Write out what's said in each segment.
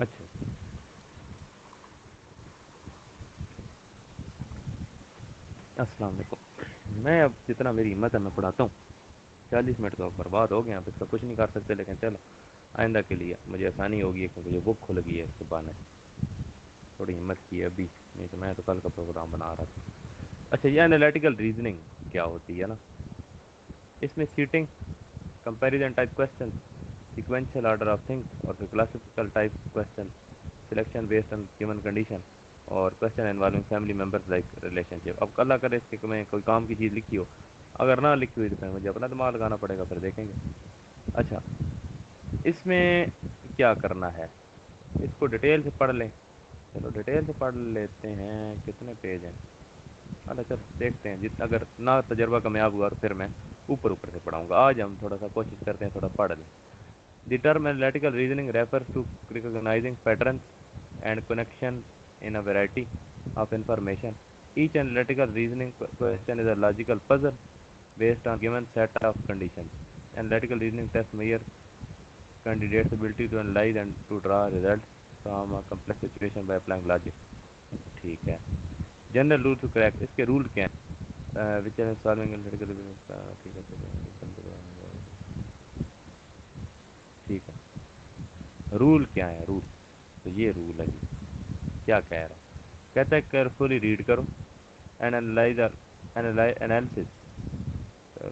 अच्छा, अस्सलाम वालेकुम। मैं अब जितना मेरी हिम्मत है मैं पढ़ाता हूँ। 40 मिनट तो अब बर्बाद हो गए, आप इसका कुछ नहीं कर सकते, लेकिन चलो आइंदा के लिए मुझे आसानी होगी क्योंकि जो बुक खुल गई है इसके बहाने थोड़ी हिम्मत की है अभी, नहीं तो मैं तो कल का प्रोग्राम बना रहा था। अच्छा, ये एनालिटिकल रीजनिंग क्या होती है ना, इसमें seating, comparison type question, sequential order of things और फिर classical type question, selection based on given condition और question involving family members like relationship. अब अल्लाह करे इसके में कोई काम की चीज़ लिखी हो, अगर ना लिखी हुई तो फिर मुझे अपना दिमाग लगाना पड़ेगा, फिर देखेंगे। अच्छा, इसमें क्या करना है, इसको डिटेल से पढ़ लें। चलो डिटेल से पढ़ लेते हैं, कितने पेज हैं। अच्छा चलो देखते हैं, जितना अगर ना तजर्बा कामयाब हुआ तो फिर मैं ऊपर ऊपर से पढ़ाऊंगा। आज हम थोड़ा सा कोशिश करते हैं, थोड़ा पढ़ लें। The term analytical reasoning refers to recognizing patterns and connections in a variety of information. Each analytical reasoning question is a logical puzzle based on given set of conditions. Analytical reasoning test measure candidates' ability to analyze and to draw results from a complex situation by applying logic. ठीक है। General rule to crack, इसके rule क्या हैं? Which are solving analytical, ठीक है ठीक है। Rule क्या है, रूल, तो ये रूल है जी। क्या कह रहा है, कहता है केयरफुली रीड करो, analyser analysis,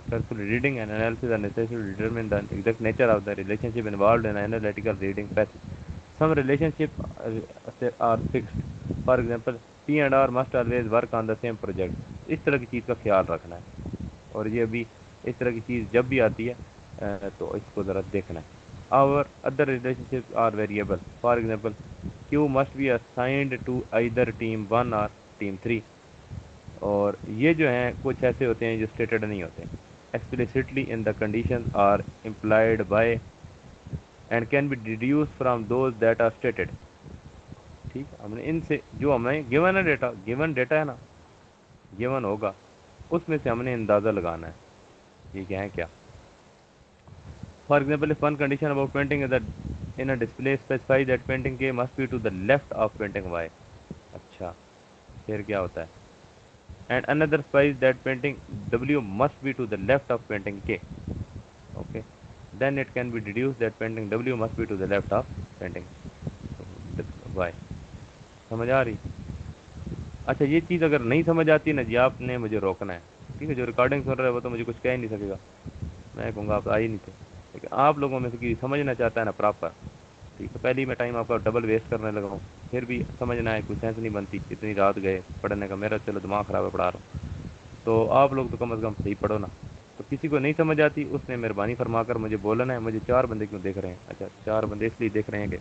carefully reading and analysis are necessary to determine the exact nature of the relationship involved in analytical reading passage. Some relationships are fixed. For example, P and R must always work on the same project. इस तरह की चीज़ का ख्याल रखना है। और ये अभी इस तरह की चीज़ जब भी आती है तो इसको ज़रा देखना है। Our other relationships are variable. For example, Q must be assigned to either team 1 or team 3. और ये जो हैं कुछ ऐसे होते हैं जो स्टेटेड नहीं होते, explicitly in the condition are implied by and can be deduce from those that are stated. ठीक है, हमने इनसे जो हमें गिवन है डेटा, गिवन डेटा है ना, गिवन होगा, उसमें से हमने अंदाज़ा लगाना है ये क्या है क्या। For example, if one condition about painting that in a display specify that painting K must be to the left of painting Y. अच्छा, फिर क्या होता है, and another specifies that painting W must be to the left of painting K. Okay, then it can be deduced that painting W must be to the left of painting Y. समझ आ रही? अच्छा, ये चीज़ अगर नहीं समझ आती ना जी, आपने मुझे रोकना है। ठीक है, जो रिकॉर्डिंग सुन रहा है वो तो मुझे कुछ कह ही नहीं सकेगा, मैं कहूँगा आप आए ही नहीं थे। लेकिन आप लोगों में से किसी समझना चाहता है ना प्रॉपर, ठीक है, पहले ही मैं टाइम आपका डबल वेस्ट करने लगा हूँ, फिर भी समझना है, कोई सेंस नहीं बनती, इतनी रात गए पढ़ने का, मेरा चलो दिमाग ख़राब है पढ़ा रहा हूँ, तो आप लोग तो कम से कम सही पढ़ो ना। तो किसी को नहीं समझ आती उसने मेहरबानी फरमाकर मुझे बोलना है। मुझे 4 बंदे क्यों देख रहे हैं? अच्छा, 4 बंदे इसलिए देख रहे हैं कि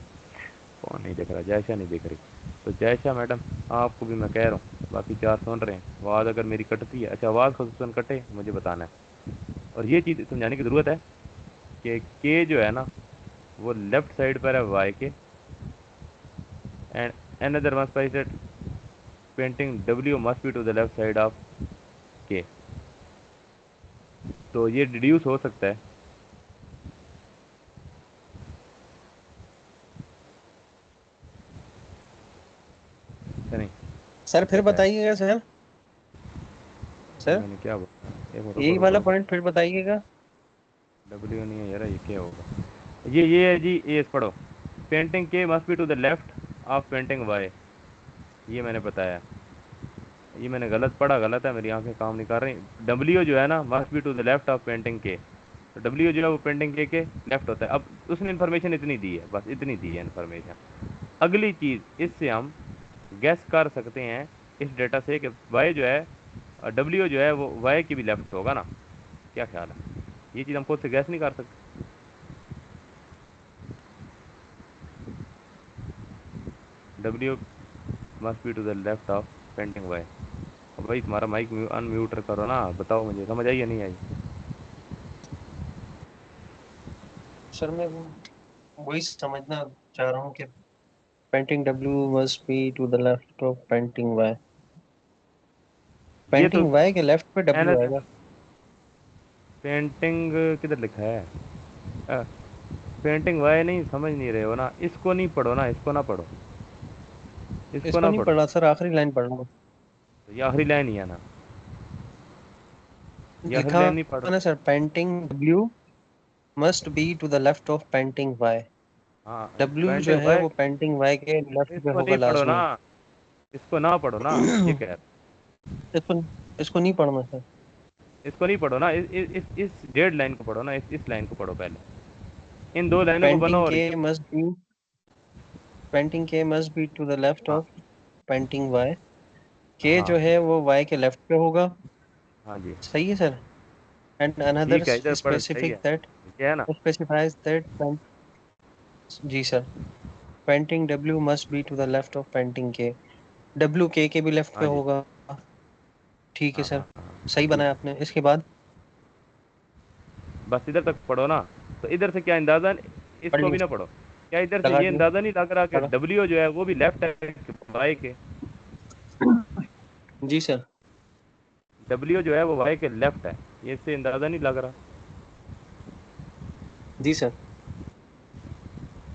कौन नहीं देख रहा, जायशा नहीं देख रही। तो जायशा मैडम, आपको भी मैं कह रहा हूँ, बाकी 4 सुन रहे हैं, आवाज़ अगर मेरी कटती है, अच्छा आवाज़ खुसूसन कटे मुझे बताना है। और ये चीज़ समझाने की ज़रूरत है कि के जो है ना वो लेफ्ट साइड पर है Y K, and another one spice painting W must be to the left side of K. तो ये डिड्यूस हो सकता है, अच्छा नहीं, सर फिर कैसा है? बताइएगा सर। सर मैंने क्या बोला, एक रुको यही रुको वाला रुको, पॉइंट फिर बताइएगा। डब्ल्यू नहीं है यार, ये क्या होगा, ये है जी, ये पढ़ो, painting K must be to the left of painting Y, ये मैंने बताया। ये मैंने गलत पढ़ा, गलत है, मेरी आंखें काम नहीं कर रही। डब्ल्यू जो है ना must be to the left of painting K, तो डब्ल्यू जो है वो पेंटिंग के लेफ्ट होता है। अब उसने इन्फॉर्मेशन इतनी दी है, बस इतनी दी है इन्फॉर्मेशन। अगली चीज़ इससे हम गैस कर सकते हैं इस डेटा से कि वाई जो है, डब्ल्यू जो है वो वाई की भी लेफ्ट होगा ना, क्या ख्याल है? ये चीज़ हम खुद से गैस नहीं कर सकते? W must be to the left of painting Y. अब भाई तुम्हारा माइक अनम्यूट करो ना, बताओ मुझे समझ आई या नहीं आई? सर मैं वही समझना चाह रहा हूँ कि painting W must be to the left of painting Y. ये तो पेंटिंग वाई के लेफ्ट पे है ना, डब्ल्यू आएगा। पेंटिंग किधर लिखा है? पेंटिंग वाई नहीं समझ नहीं रहे हो ना, इसको नहीं पढ़ो ना, इसको ना पढ़ो, इसको इसको ना नहीं पढ़ो। पढ़ा सर, आखिरी लाइन पढ़ रहा हूँ। तो ये आखिरी लाइन ही है ना, ये आखिरी लिखा लाइन नहीं पढ़ हुआ रहे। ना sir, painting W must be to the left of painting Y. हाँ डब्ल्यू जो पेंटिंग है वाई, वो पेंटिंग वाई के लेफ्ट पे इसको होगा नहीं पढ़ो ना, लाजमी। इसको ना पढ़ो ना, ये कह रहा इसको इसको नहीं पढ़ना सर। इसको नहीं पढ़ो ना, इस डेढ़ लाइन को पढ़ो ना, इस लाइन को पढ़ो पहले, इन दो लाइनों को बनो पेंटिंग और के ये must be, painting K must be to the left हाँ ऑफ पेंटिंग वाई। के हाँ जो है वो वाई के लेफ्ट पे होगा। हाँ जी, सही है सर। एंड अनदर ठीक है, इधर पढ़ सही स्पेसिफिक है, दैट ये है ना। Specifies that. जी sir. Painting W must be to the left of painting K. W के भी लेफ्ट पे हाँ जी, होगा। ठीक है हाँ सर। हाँ हाँ सही ठीक बनाया है, आपने। इसके बाद बस इधर तक पढ़ो ना। तो इधर से क्या अंदाजा, पढ़ इसको लिया भी ना सर, पढ़ो, क्या इधर से लगा ये दिया, अंदाजा नहीं लग रहा कि पढ़ा। डब्ल्यू जो है वो भी लेफ्ट है वाई के, जी सर। डब्ल्यू जो है वो वाई के लेफ्ट है, ये इससे अंदाजा नहीं लग रहा। जी सर।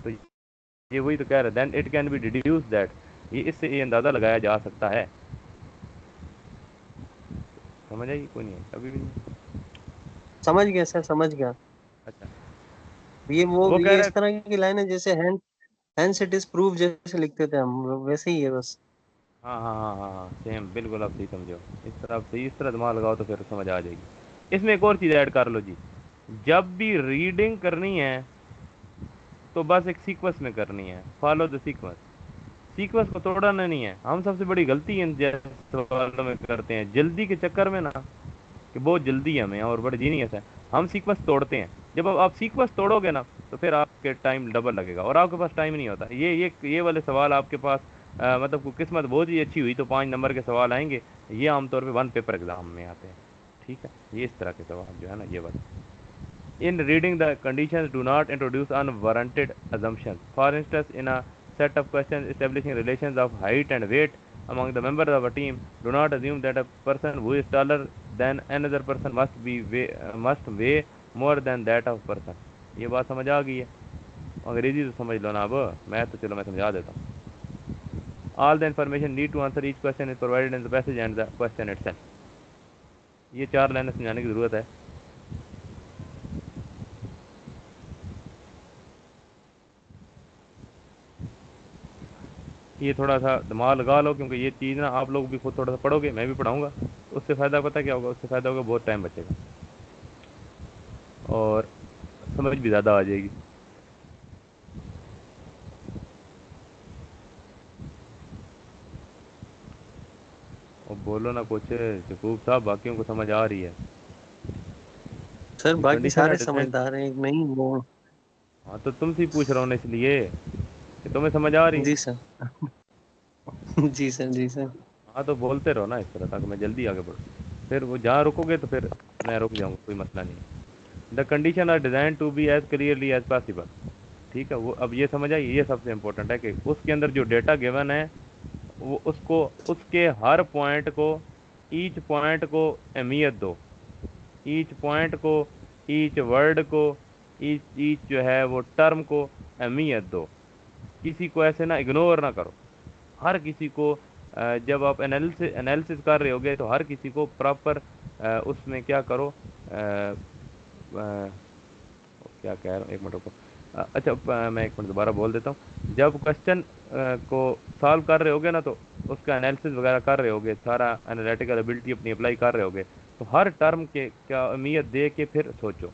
तो ये वही तो कह रहा है, then it can be deduce that, ये इससे ये अंदाजा लगाया जा सकता है। समझ आई, कोई नहीं है अभी भी नहीं। समझ गया सर, समझ गया। अच्छा, ये वो वो कह ये रहा इस है, तरह की लाइन है जैसे hand hence it is prove जैसे लिखते थे हम लोग, वैसे ही है बस। हाँ हाँ हाँ हाँ हाँ सेम बिल्कुल, आप सही समझो, इस तरह आप सही, इस तरह दिमाग लगाओ तो फिर समझ आ जाएगी। इसमें एक और चीज़ ऐड कर लो जी, जब भी रीडिंग करनी है तो बस एक सीक्वेंस में करनी है, फॉलो द सीक्वेंस, सीक्वेंस को तोड़ना नहीं है। हम सबसे बड़ी गलती इन जैसे सवालों में करते हैं, जल्दी के चक्कर में ना, कि बहुत जल्दी है हमें और बड़े जीनियस है, हम सीक्वेंस तोड़ते हैं। जब अब आप सीक्वेंस तोड़ोगे ना तो फिर आपके टाइम डबल लगेगा और आपके पास टाइम नहीं होता। ये वाले सवाल आपके पास मतलब कोई किस्मत बहुत ही अच्छी हुई तो 5 नंबर के सवाल आएंगे, ये आमतौर पे वन पेपर एग्जाम में आते हैं। ठीक है, ये इस तरह के सवाल जो है ना, ये वाले। In reading, the conditions do not introduce unwarranted assumptions. For instance, in a set of questions establishing relations of height and weight among the members of a team, do not assume that a person who is taller than another person must weigh more than that of person. ये बात समझ आ गई है? अंग्रेजी तो समझ लो ना, अब मैं तो चलो मैं समझा देता हूँ। All the information need to answer each question is provided in the passage and the question itself. ये 4 लाइनें समझाने की ज़रूरत है। ये थोड़ा सा दिमाग लगा लो, क्योंकि ये चीज़ ना आप लोग भी खुद थोड़ा सा पढ़ोगे, मैं भी पढ़ाऊंगा, उससे फ़ायदा पता क्या होगा, उससे फ़ायदा होगा बहुत टाइम बचेगा और समझ भी ज़्यादा आ जाएगी। और बोलो ना कुछ शकूब साहब, बाकियों को समझ आ रही है? सर ये बाकी कंडीशन है सारे डिजाइन। समझदार हैं, नहीं वो। हाँ तो तुमसे ही पूछ रहा हूँ ना, इसलिए कि तुम्हें समझ आ रही जी है। सर। जी सर, जी सर। हाँ तो बोलते रहो ना इस तरह, ताकि मैं जल्दी आगे बढ़ूँ, फिर वो जहाँ रुकोगे तो फिर मैं रुक जाऊँगा, कोई मसला नहीं। The condition are design to be as clearly as possible. ठीक है, वो अब ये समझ आई, ये सबसे इम्पोर्टेंट है कि उसके अंदर जो डेटा गिवन है वो उसको, उसके हर पॉइंट को, ईच पॉइंट को अहमियत दो, ईच पॉइंट को, ईच वर्ड को, ईच ईच जो है वो टर्म को अहमियत दो। किसी को ऐसे ना इग्नोर ना करो, हर किसी को जब आप एनालिसिस एनालिसिस कर रहे होगे तो हर किसी को प्रॉपर उसमें क्या करो, क्या कह रहा हूँ, एक मिनट रुको। अच्छा मैं एक मिनट दोबारा बोल देता हूँ। जब क्वेश्चन को सॉल्व कर रहे होगे ना तो उसका एनालिसिस वगैरह कर रहे होगे, सारा एनालिटिकल एबिलिटी अपनी अप्लाई कर रहे होगे, तो हर टर्म के क्या अहमियत दे के फिर सोचो।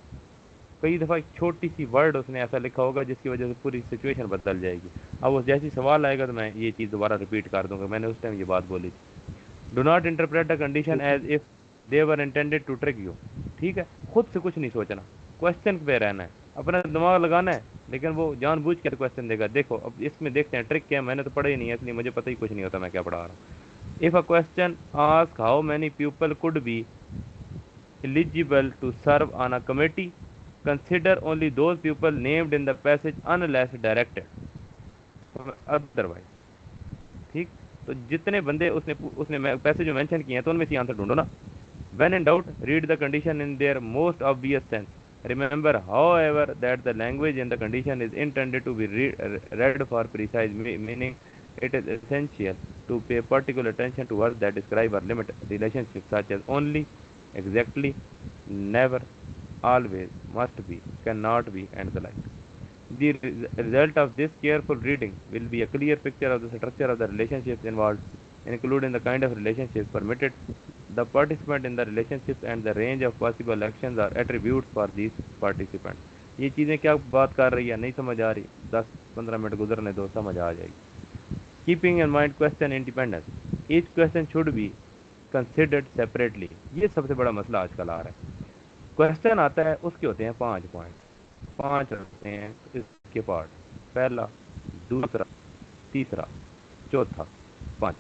कई दफ़ा एक छोटी सी वर्ड उसने ऐसा लिखा होगा जिसकी वजह से पूरी सिचुएशन बदल जाएगी। अब वो जैसी सवाल आएगा तो मैं ये चीज़ दोबारा रिपीट कर दूंगा, मैंने उस टाइम ये बात बोली थी। Do not interpret the condition ठीक है। As if they were intended to trick you. ठीक है, खुद से कुछ नहीं सोचना, क्वेश्चन पे रहना है, अपना दिमाग लगाना है, लेकिन वो जानबूझ कर क्वेश्चन देगा। देखो अब इसमें देखते हैं ट्रिक क्या है, मैंने तो पढ़ा ही नहीं है इसलिए मुझे पता ही कुछ नहीं होता मैं क्या पढ़ा रहा हूँ। If a question ask how many people could be eligible to serve on a committee, consider only those people named in the passage unless directed otherwise। ठीक, तो जितने बंदे उसने उसने पैसे मेंशन किए हैं तो उनमें से आंसर ढूंढो ना। When in doubt read the condition in their most obvious sense. Remember, however, that the language in the condition is intended to be read for precise meaning. It is essential to pay particular attention to words that describe or limit relationships such as only, exactly, never, always, must be, cannot be, and the like. The result of this careful reading will be a clear picture of the structure of the relationships involved, including the kind of relationships permitted, the participant in the relationships, and the range of possible actions or attributes for these participants. ये चीज़ें क्या बात कर रही है, नहीं समझ आ रही, 10-15 मिनट गुजरने दो, समझ आ जाएगी. Keeping in mind question independence, each question should be considered separately. ये सबसे बड़ा मसला आजकल आ रहा है. क्वेश्चन आता है, उसके होते हैं 5 पॉइंट, 5 होते हैं इसके पार्ट, पहला, दूसरा, तीसरा, चौथा, 5.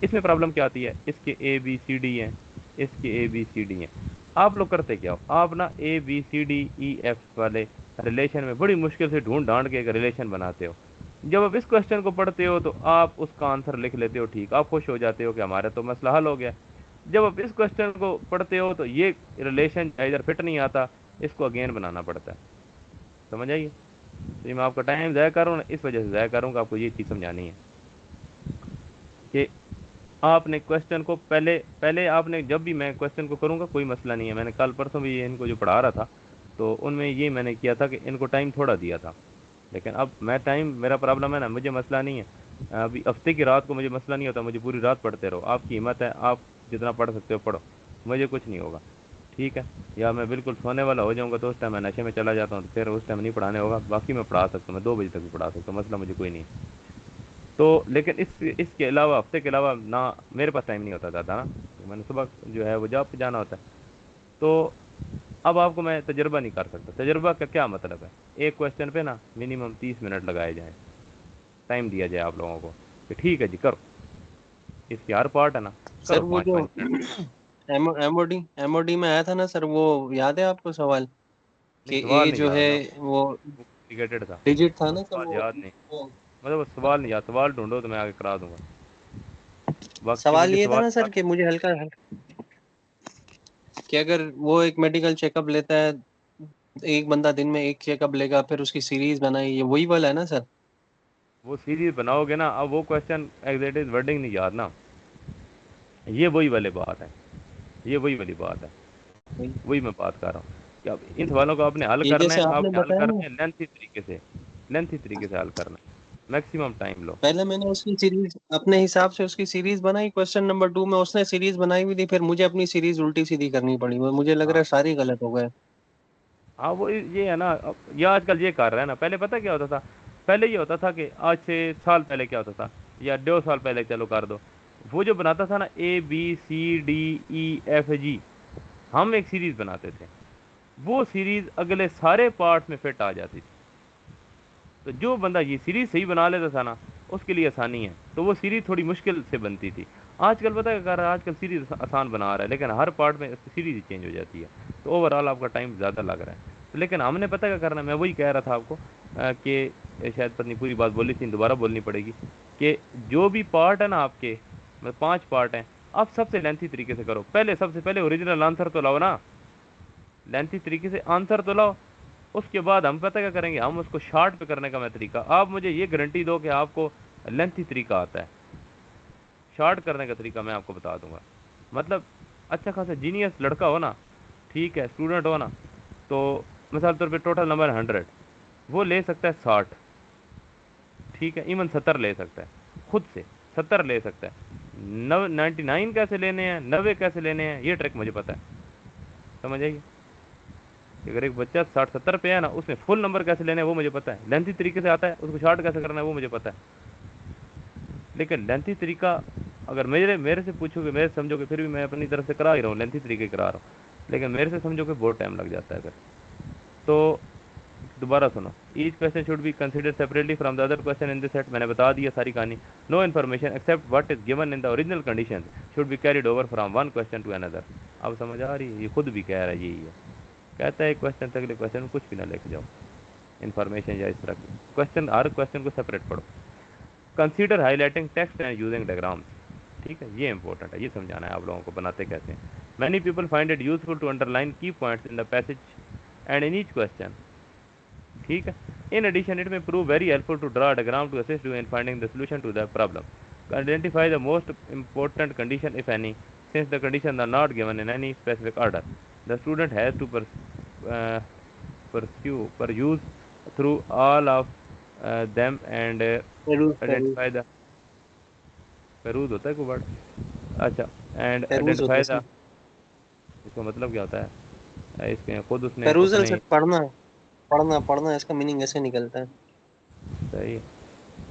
इसमें प्रॉब्लम क्या आती है, इसके ए बी सी डी हैं, इसके ए बी सी डी हैं. आप लोग करते क्या हो, आप ना A B C D E F वाले रिलेशन में बड़ी मुश्किल से ढूंढ ढांड के एक रिलेशन बनाते हो. जब आप इस क्वेश्चन को पढ़ते हो तो आप उसका आंसर लिख लेते हो, ठीक, आप खुश हो जाते हो कि हमारा तो मसला हल हो गया. जब आप इस क्वेश्चन को पढ़ते हो तो ये रिलेशन इधर फिट नहीं आता, इसको अगेन बनाना पड़ता है. समझ आइए. तो ये मैं आपका टाइम ज़ाया कर रहा हूँ, इस वजह से ज़ाया कर रहा हूँ कि आपको ये चीज़ समझानी है कि आपने क्वेश्चन को पहले पहले आपने, जब भी मैं क्वेश्चन को करूँगा कोई मसला नहीं है, मैंने कल परसों भी इनको जो पढ़ा रहा था तो उनमें ये मैंने किया था कि इनको टाइम थोड़ा दिया था. लेकिन अब मैं टाइम, मेरा प्रॉब्लम है ना, मुझे मसला नहीं है. अभी हफ्ते की रात को मुझे मसला नहीं होता, मुझे पूरी रात पढ़ते रहो, आपकी हिम्मत है, आप जितना पढ़ सकते हो पढ़ो, मुझे कुछ नहीं होगा. ठीक है. या मैं बिल्कुल सोने वाला हो जाऊंगा तो उस टाइम मैं नशे में चला जाता हूँ, तो फिर उस टाइम नहीं पढ़ाने होगा. बाकी मैं पढ़ा सकता हूँ, मैं 2 बजे तक भी पढ़ा सकता हूँ, मसला मुझे कोई नहीं. तो लेकिन इसके अलावा, हफ्ते के अलावा ना मेरे पास टाइम नहीं होता ज़्यादा ना, तो मैंने सुबह जो है वो जॉब पे जाना होता है. तो अब आपको मैं तजर्बा नहीं कर सकता. तजर्बा का क्या मतलब है, एक क्वेश्चन पे ना मिनिमम 30 मिनट लगाए जाएँ, टाइम दिया जाए आप लोगों को कि ठीक है जी करो, इसकी हर पार्ट है ना, सर करो वो पाँच जो पाँच मिनट एमओडी एमओडी में आया था ना सर, वो याद है आपको सवाल नहीं, कि सवाल ए नहीं जो याद है ना, वो कॉम्प्लिकेटेड था, डिजिट था वो ना सर सवाल याद नहीं. वो मतलब वो सवाल नहीं याद, सवाल ढूंढो तो मैं आगे करा दूंगा. बाकी सवाल मुझे ये था सवाल ना याद सर कि मुझे हल्का कि अगर वो एक मेडिकल चेकअप लेता है, एक बंदा दिन में एक चेकअप लेगा, फिर उसकी सीरीज बनाई, ये वही वाला है ना सर? वो सीरीज बनाओगे ना, अब वो क्वेश्चन एग्जैक्ट वर्डिंग नहीं याद ना, ये वही वाली बात है, ये वही वाली बात है, वही। वही मैं बात कर रहा हूँ कि अब इन सवालों को आपने हल ये करना जैसे है, आपने आपने हल बताया ना, करने हैं लेंथी तरीके से, लेंथी तरीके से हल करना है, मैक्सिमम टाइम लो. पहले मैंने उसकी सीरीज अपने हिसाब से उसकी सीरीज बनाई, क्वेश्चन नंबर 2 में उसने सीरीज बनाई हुई थी, फिर मुझे अपनी सीरीज उल्टी सीधी करनी पड़ी, वो मुझे लग रहा है हाँ सारी गलत हो गए। हाँ, वो ये है ना, ये आजकल ये कर रहा है ना, पहले पता क्या होता था, पहले ये होता था कि आज से साल पहले क्या होता था, या 2 साल पहले चलो कर दो, वो जो बनाता था ना A B C D E F G, हम एक सीरीज बनाते थे, वो सीरीज अगले सारे पार्ट्स में फिट आ जाती थी. तो जो बंदा ये सीरीज सही बना लेता था ना, उसके लिए आसानी है, तो वो सीरीज थोड़ी मुश्किल से बनती थी. आजकल पता है क्या कर रहा है, आजकल सीरीज आसान बना रहा है, लेकिन हर पार्ट में सीरीज चेंज हो जाती है, तो ओवरऑल आपका टाइम ज़्यादा लग रहा है. तो लेकिन हमने पता क्या करना है, मैं वही कह रहा था आपको कि शायद पत्नी पूरी बात बोली थी, दोबारा बोलनी पड़ेगी कि जो भी पार्ट है ना आपके, मतलब 5 पार्ट हैं, आप सबसे लेंथी तरीके से करो. पहले सबसे पहले ओरिजिनल आंसर तो लाओ ना, लेंथी तरीके से आंसर तो लाओ. उसके बाद हम पता क्या करेंगे, हम उसको शॉर्ट पे करने का मैं तरीका, आप मुझे ये गारंटी दो कि आपको लेंथी तरीका आता है, शॉर्ट करने का तरीका मैं आपको बता दूंगा. मतलब अच्छा खासा जीनियस लड़का हो ना, ठीक है, स्टूडेंट हो ना, तो मिसाल तौर पे टोटल नंबर 100, वो ले सकता है 60, ठीक है, इवन 70 ले सकता है, खुद से 70 ले सकता है. 99 कैसे लेने हैं, 90 कैसे लेने हैं, ये ट्रिक मुझे पता है. समझ आइए कि अगर एक बच्चा 60-70 पे है ना, उसमें फुल नंबर कैसे लेने हैं वो मुझे पता है, लेंथी तरीके से आता है, उसको शॉर्ट कैसे करना है वो मुझे पता है. लेकिन लेंथी तरीका अगर मेरे मेरे से पूछोगे, मेरे से समझोगे, फिर भी मैं अपनी तरफ से करा ही रहा हूँ, लेंथी तरीके करा रहा हूँ, लेकिन मेरे से समझोगे बहुत टाइम लग जाता है फिर. तो दोबारा सुनो, each question should be consider separately from the other question in this set. मैंने बता दिया सारी कहानी. No information except what is given in the original condition should be carried over from one question to another. अब समझ आ रही है, ये खुद भी कह रहा है, यही है, कहता है क्वेश्चन से अगले क्वेश्चन में कुछ भी ना लेके जाओ इन्फॉर्मेशन या इस तरह की. क्वेश्चन, हर क्वेश्चन को सेपरेट पढ़ो. Consider highlighting text and using diagrams. ठीक है, ये इंपॉर्टेंट है, ये समझाना है आप लोगों को बनाते कैसे हैं. Many people find it useful to underline key points in the passage and in each question. ठीक है. In addition, it may prove very helpful to draw a diagram to assist you in finding the solution to the problem. Identify the most important condition, if any, since the conditions are not given in any specific order. The student has to peruse through all of them and peruse identify the peruse होता है कोई word. अच्छा. And peruse होता identify है the, sir. इसका मतलब क्या होता है, इसके खुद उसने पेरूजल अपने. सर पढ़ना, पढ़ना पढ़ना, इसका मीनिंग ऐसे निकलता है। सही.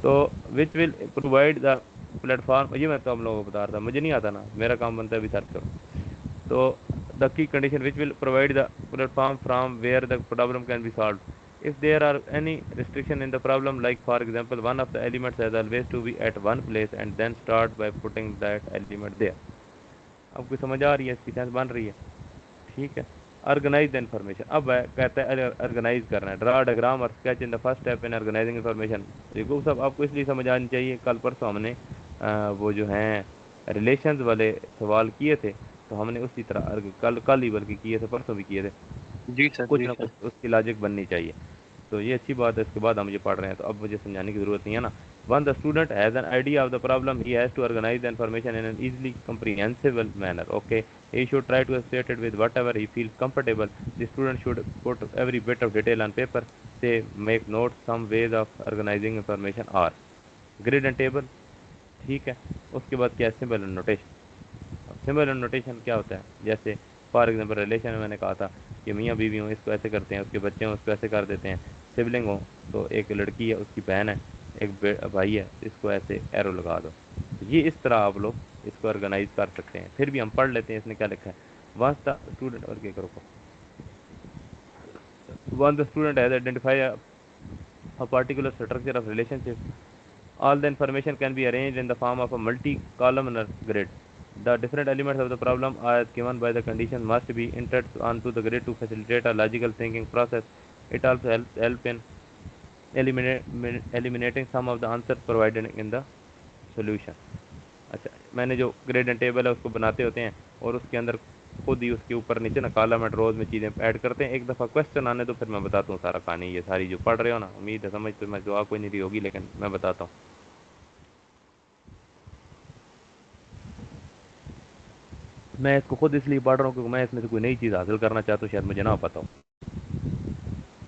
तो विच विल प्रोवाइड द प्लेटफॉर्म, ये मैं तो हम लोगों को बता रहा था, मुझे नहीं आता ना, मेरा काम बनता है अभी सर्च करो. तो the key condition which will provide the platform from where the problem can be solve. If there are any restriction in the problem, like for example one of the elements has always to be at one place and then start by putting that element there. आपको समझ आ रही है, इसकी sense बन रही है. ठीक है. ऑर्गेनाइज द इन्फॉर्मेशन, अब कहता है ऑर्गेनाइज करना है. ड्रा डायग्राम और sketch in the first step in organising information. देखो सब आपको इसलिए समझ आनी चाहिए, कल परसों हमने वो जो हैं रिलेशंस वाले सवाल किए थे, तो हमने उसी तरह कल ही बल्कि किए थे, परसों भी किए थे. जी सर, कुछ जी ना सर। कुछ उसकी लॉजिक बननी चाहिए. तो ये अच्छी बात है, इसके बाद हम ये पढ़ रहे हैं तो अब मुझे समझाने की ज़रूरत नहीं है ना. Once the student has an idea of the problem, he has to organise the information in an easily comprehensible manner. Okay, he should try to associate it with whatever he feels comfortable. The student should put every bit of detail on paper. Say, make notes. Some ways of organizing information are grid and table. ठीक है. उसके बाद क्या है, symbol and notation. Symbol and notation क्या होता है, जैसे फॉर एग्जांपल रिलेशन में मैंने कहा था कि मियाँ बीवी हों इसको ऐसे करते हैं, उसके बच्चे हों उसको ऐसे कर देते हैं. सिबलिंग हो तो एक लड़की है उसकी बहन है, एक भाई है, इसको ऐसे एरो लगा दो. तो ये इस तरह आप लोग इसको ऑर्गेनाइज कर सकते हैं. फिर भी हम पढ़ लेते हैं इसने क्या लिखा है. वंस द स्टूडेंट, और क्या करो, once the student has identify a particular structure of relationship, all the information can be arranged in the form of a multi-columnar grid. The different elements of the problem as given by the condition must be entered onto the grid to facilitate a logical thinking process. It also help in eliminating some of the answers provided in the solution. अच्छा, मैंने जो grade and table है उसको बनाते होते हैं और उसके अंदर खुद ही उसके ऊपर नीचे ना कॉलम एंड रोज में चीज़ें ऐड करते हैं. एक दफ़ा क्वेश्चन आने तो फिर मैं बताता हूँ सारा कहानी. ये सारी जो पढ़ रहे हो ना, उम्मीद है समझ तो मैं जवाब कोई नहीं रही होगी, लेकिन मैं बताता हूँ. मैं इसको खुद इसलिए पढ़ रहा हूँ क्योंकि मैं इसमें से कोई नई चीज़ हासिल करना चाहता हूँ, शायद मुझे ना पता हो.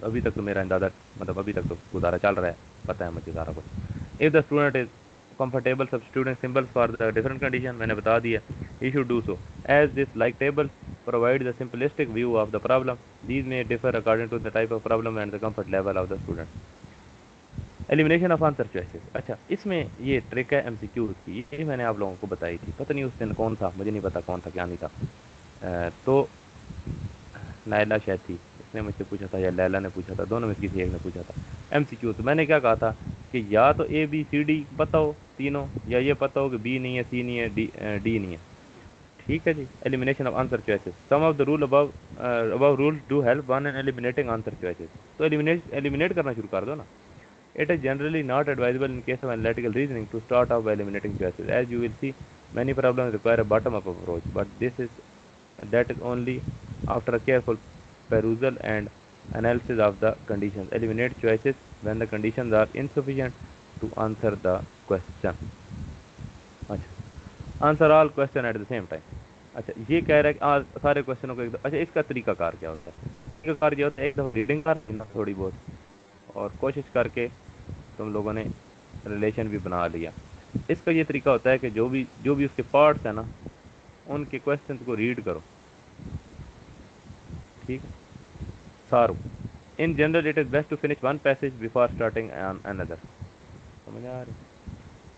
अभी तक तो मेरा अंदाज़ा, मतलब अभी तक तो गुजारा चल रहा है, पता है मुझे सारा कुछ. If the student is comfortable substituting symbols for the different condition, मैंने बता दिया, he should do so as this like table provide the simplistic view of the problem. These may differ according to the type of problem and the comfort level of the student. Elimination of answer choices. अच्छा, इसमें ये trick है MCQ की, ये मैंने आप लोगों को बताई थी, पता नहीं उस दिन कौन था, मुझे नहीं पता कौन था क्या नहीं था. तो नायला शायद थी, इसने मुझसे पूछा था या लैला ने पूछा था, दोनों में से किसी एक ने पूछा था एमसीक्यू. तो मैंने क्या कहा था कि या तो ए बी सी डी पता हो तीनों, या ये पता हो कि बी नहीं है, सी नहीं है, डी नहीं है. ठीक है जी. Elimination of answer choices. Some of the rule above rule do help one in eliminating answer choices. तो एलिमिनेट करना शुरू कर दो ना. It is generally not advisable in case of analytical reasoning to start off by eliminating choices. As you will see, many problems require a bottom-up approach, but that is only after a careful perusal and analysis of the conditions. Eliminate choices when the conditions are insufficient to answer the question. अच्छा, answer all question at the same time. अच्छा, ये कह रहा है कि सारे क्वेश्चनों को एक. अच्छा, इसका तरीकाकार क्या होता है. तरीकाकार ये होता है, एक दफ़ा रीडिंग कर लेना थोड़ी बहुत और कोशिश करके तुम लोगों ने रिलेशन भी बना लिया. इसका ये तरीका होता है कि जो भी उसके पार्ट्स हैं ना, उनके क्वेश्चंस को रीड करो. ठीक है. सारू. In general it is best to finish one passage before starting on another. समझ आ रही.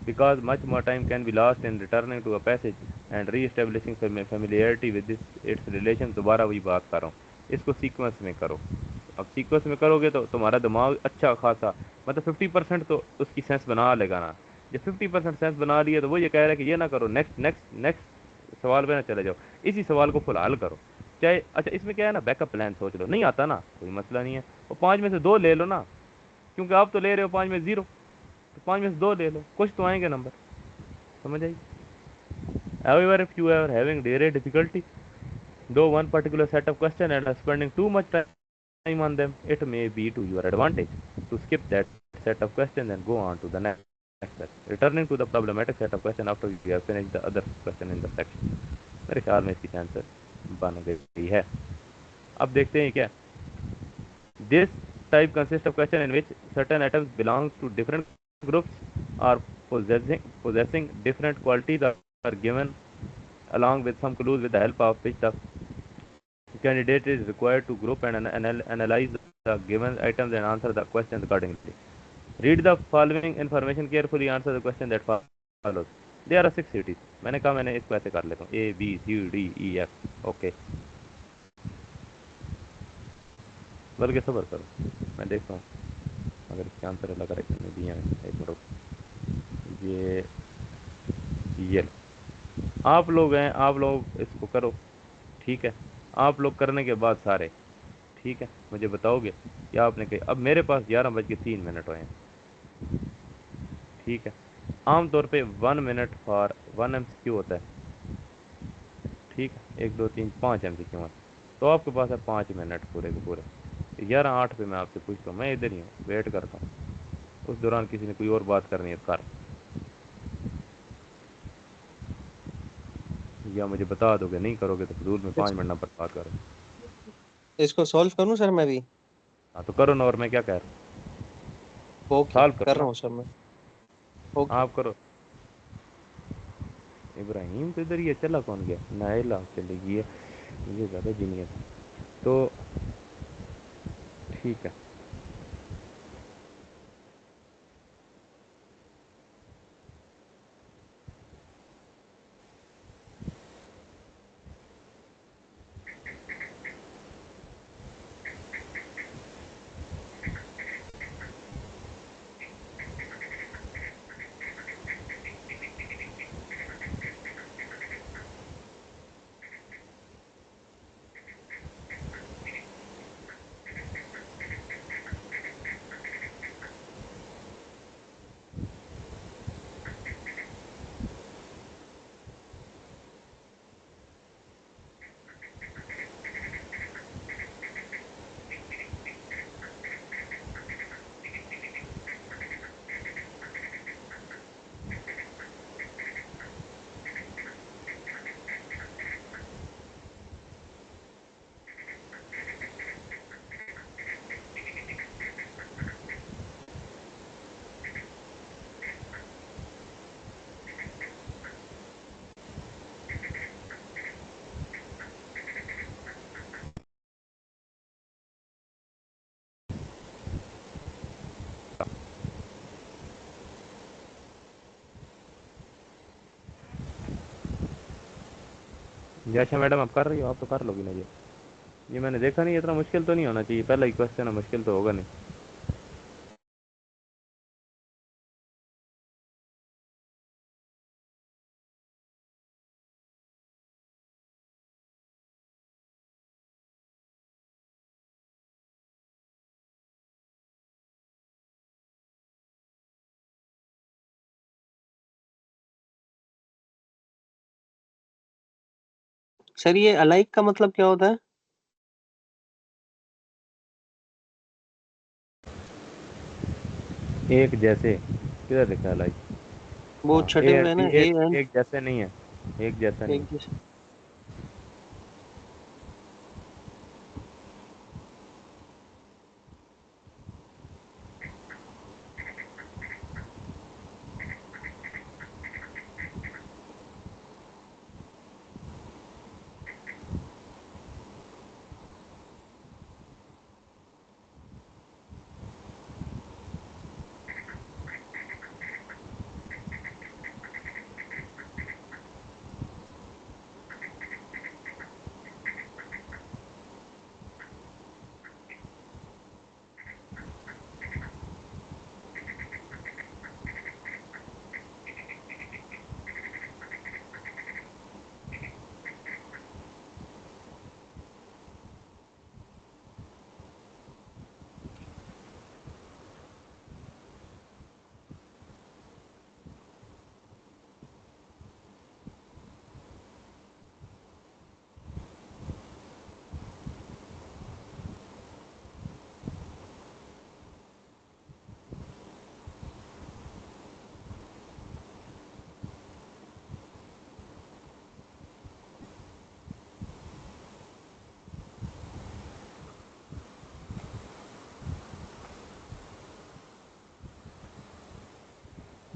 Because much more time can be lost in returning to a passage and reestablishing familiarity with this its relation. दोबारा वही बात कर रहा हूँ, इसको सीक्वेंस में करो. अब सीक्वेंस में करोगे तो तुम्हारा दिमाग अच्छा खासा, मतलब 50% तो उसकी सेंस बना लेगा ना. जब 50% सेंस बना लिया तो वो ये कह रहा है कि ये ना करो, नेक्स्ट नेक्स्ट नेक्स्ट सवाल पे ना चले जाओ, इसी सवाल को फुल हल करो. चाहे अच्छा इसमें क्या है ना, बैकअप प्लान सोच लो. नहीं आता ना, कोई मसला नहीं है, वो 5 में से 2 ले लो ना, क्योंकि आप तो ले रहे हो 5 में 0, तो 5 में से 2 ले लो, कुछ तो आएंगे नंबर. समझ आई. However, if you are having very difficulty, though one particular set of question and are spending too much time time on them, it may be to your advantage to skip that set of questions and go on to the next set, returning to the problematic set of questions after you have finished the other question in the section. मेरे ख्याल में इसकी answer बन गई है. अब देखते हैं क्या. This type consists of question in which certain atoms belong to different groups or possessing different qualities are given along with some clues with the help of which the candidate is required to group and analyze the given items and answer the questions accordingly. Read the following information carefully. Answer the question that follows. There are 6 cities. मैंने कहा मैंने इसको ऐसे कर लेता हूँ. A B C D E F. Okay. बल्कि सबर करो, मैं देखता हूँ अगर इसके आंसर अलग करेक्शन में दिए हैं. एक मिनट. ये आप लोग हैं, आप लोग इसको करो. ठीक है. आप लोग करने के बाद सारे ठीक है मुझे बताओगे क्या आपने कही. अब मेरे पास 11:03 हुए हैं. ठीक है. आमतौर पे 1 मिनट फॉर 1 MCQ होता है. ठीक है. 1 2 3 5 MCQ है, तो आपके पास है 5 मिनट पूरे के पूरे. 11:08 पे मैं आपसे पूछता हूँ. मैं इधर ही हूँ, वेट करता हूँ. उस दौरान किसी ने कोई और बात करनी है कर, या मुझे बता दोगे. नहीं करोगे तो फजूल में 5 मिनट पर बात करो. इसको सॉल्व करूं सर मैं भी? हाँ तो करो ना. और मैं क्या कह रहा हूँ, ओके सॉल्व करो कर रहा ना. हूँ सर मैं. ओके. आप करो. इब्राहिम तो इधर, ये चला कौन गया. नाइला चली गई है, ये ज़्यादा जीनियस है. तो ठीक है. अच्छा मैडम आप कर रही हो, आप तो कर लोगी ना. ये मैंने देखा नहीं. इतना मुश्किल तो नहीं होना चाहिए. पहला ही क्वेश्चन है, मुश्किल तो होगा नहीं. सर ये अलाइक का मतलब क्या होता है? एक जैसे किधर लिखा है लाइक. वो हाँ छठे में है ना, ए एंड. एक जैसे नहीं है. एक जैसा नहीं एक है. जैसे.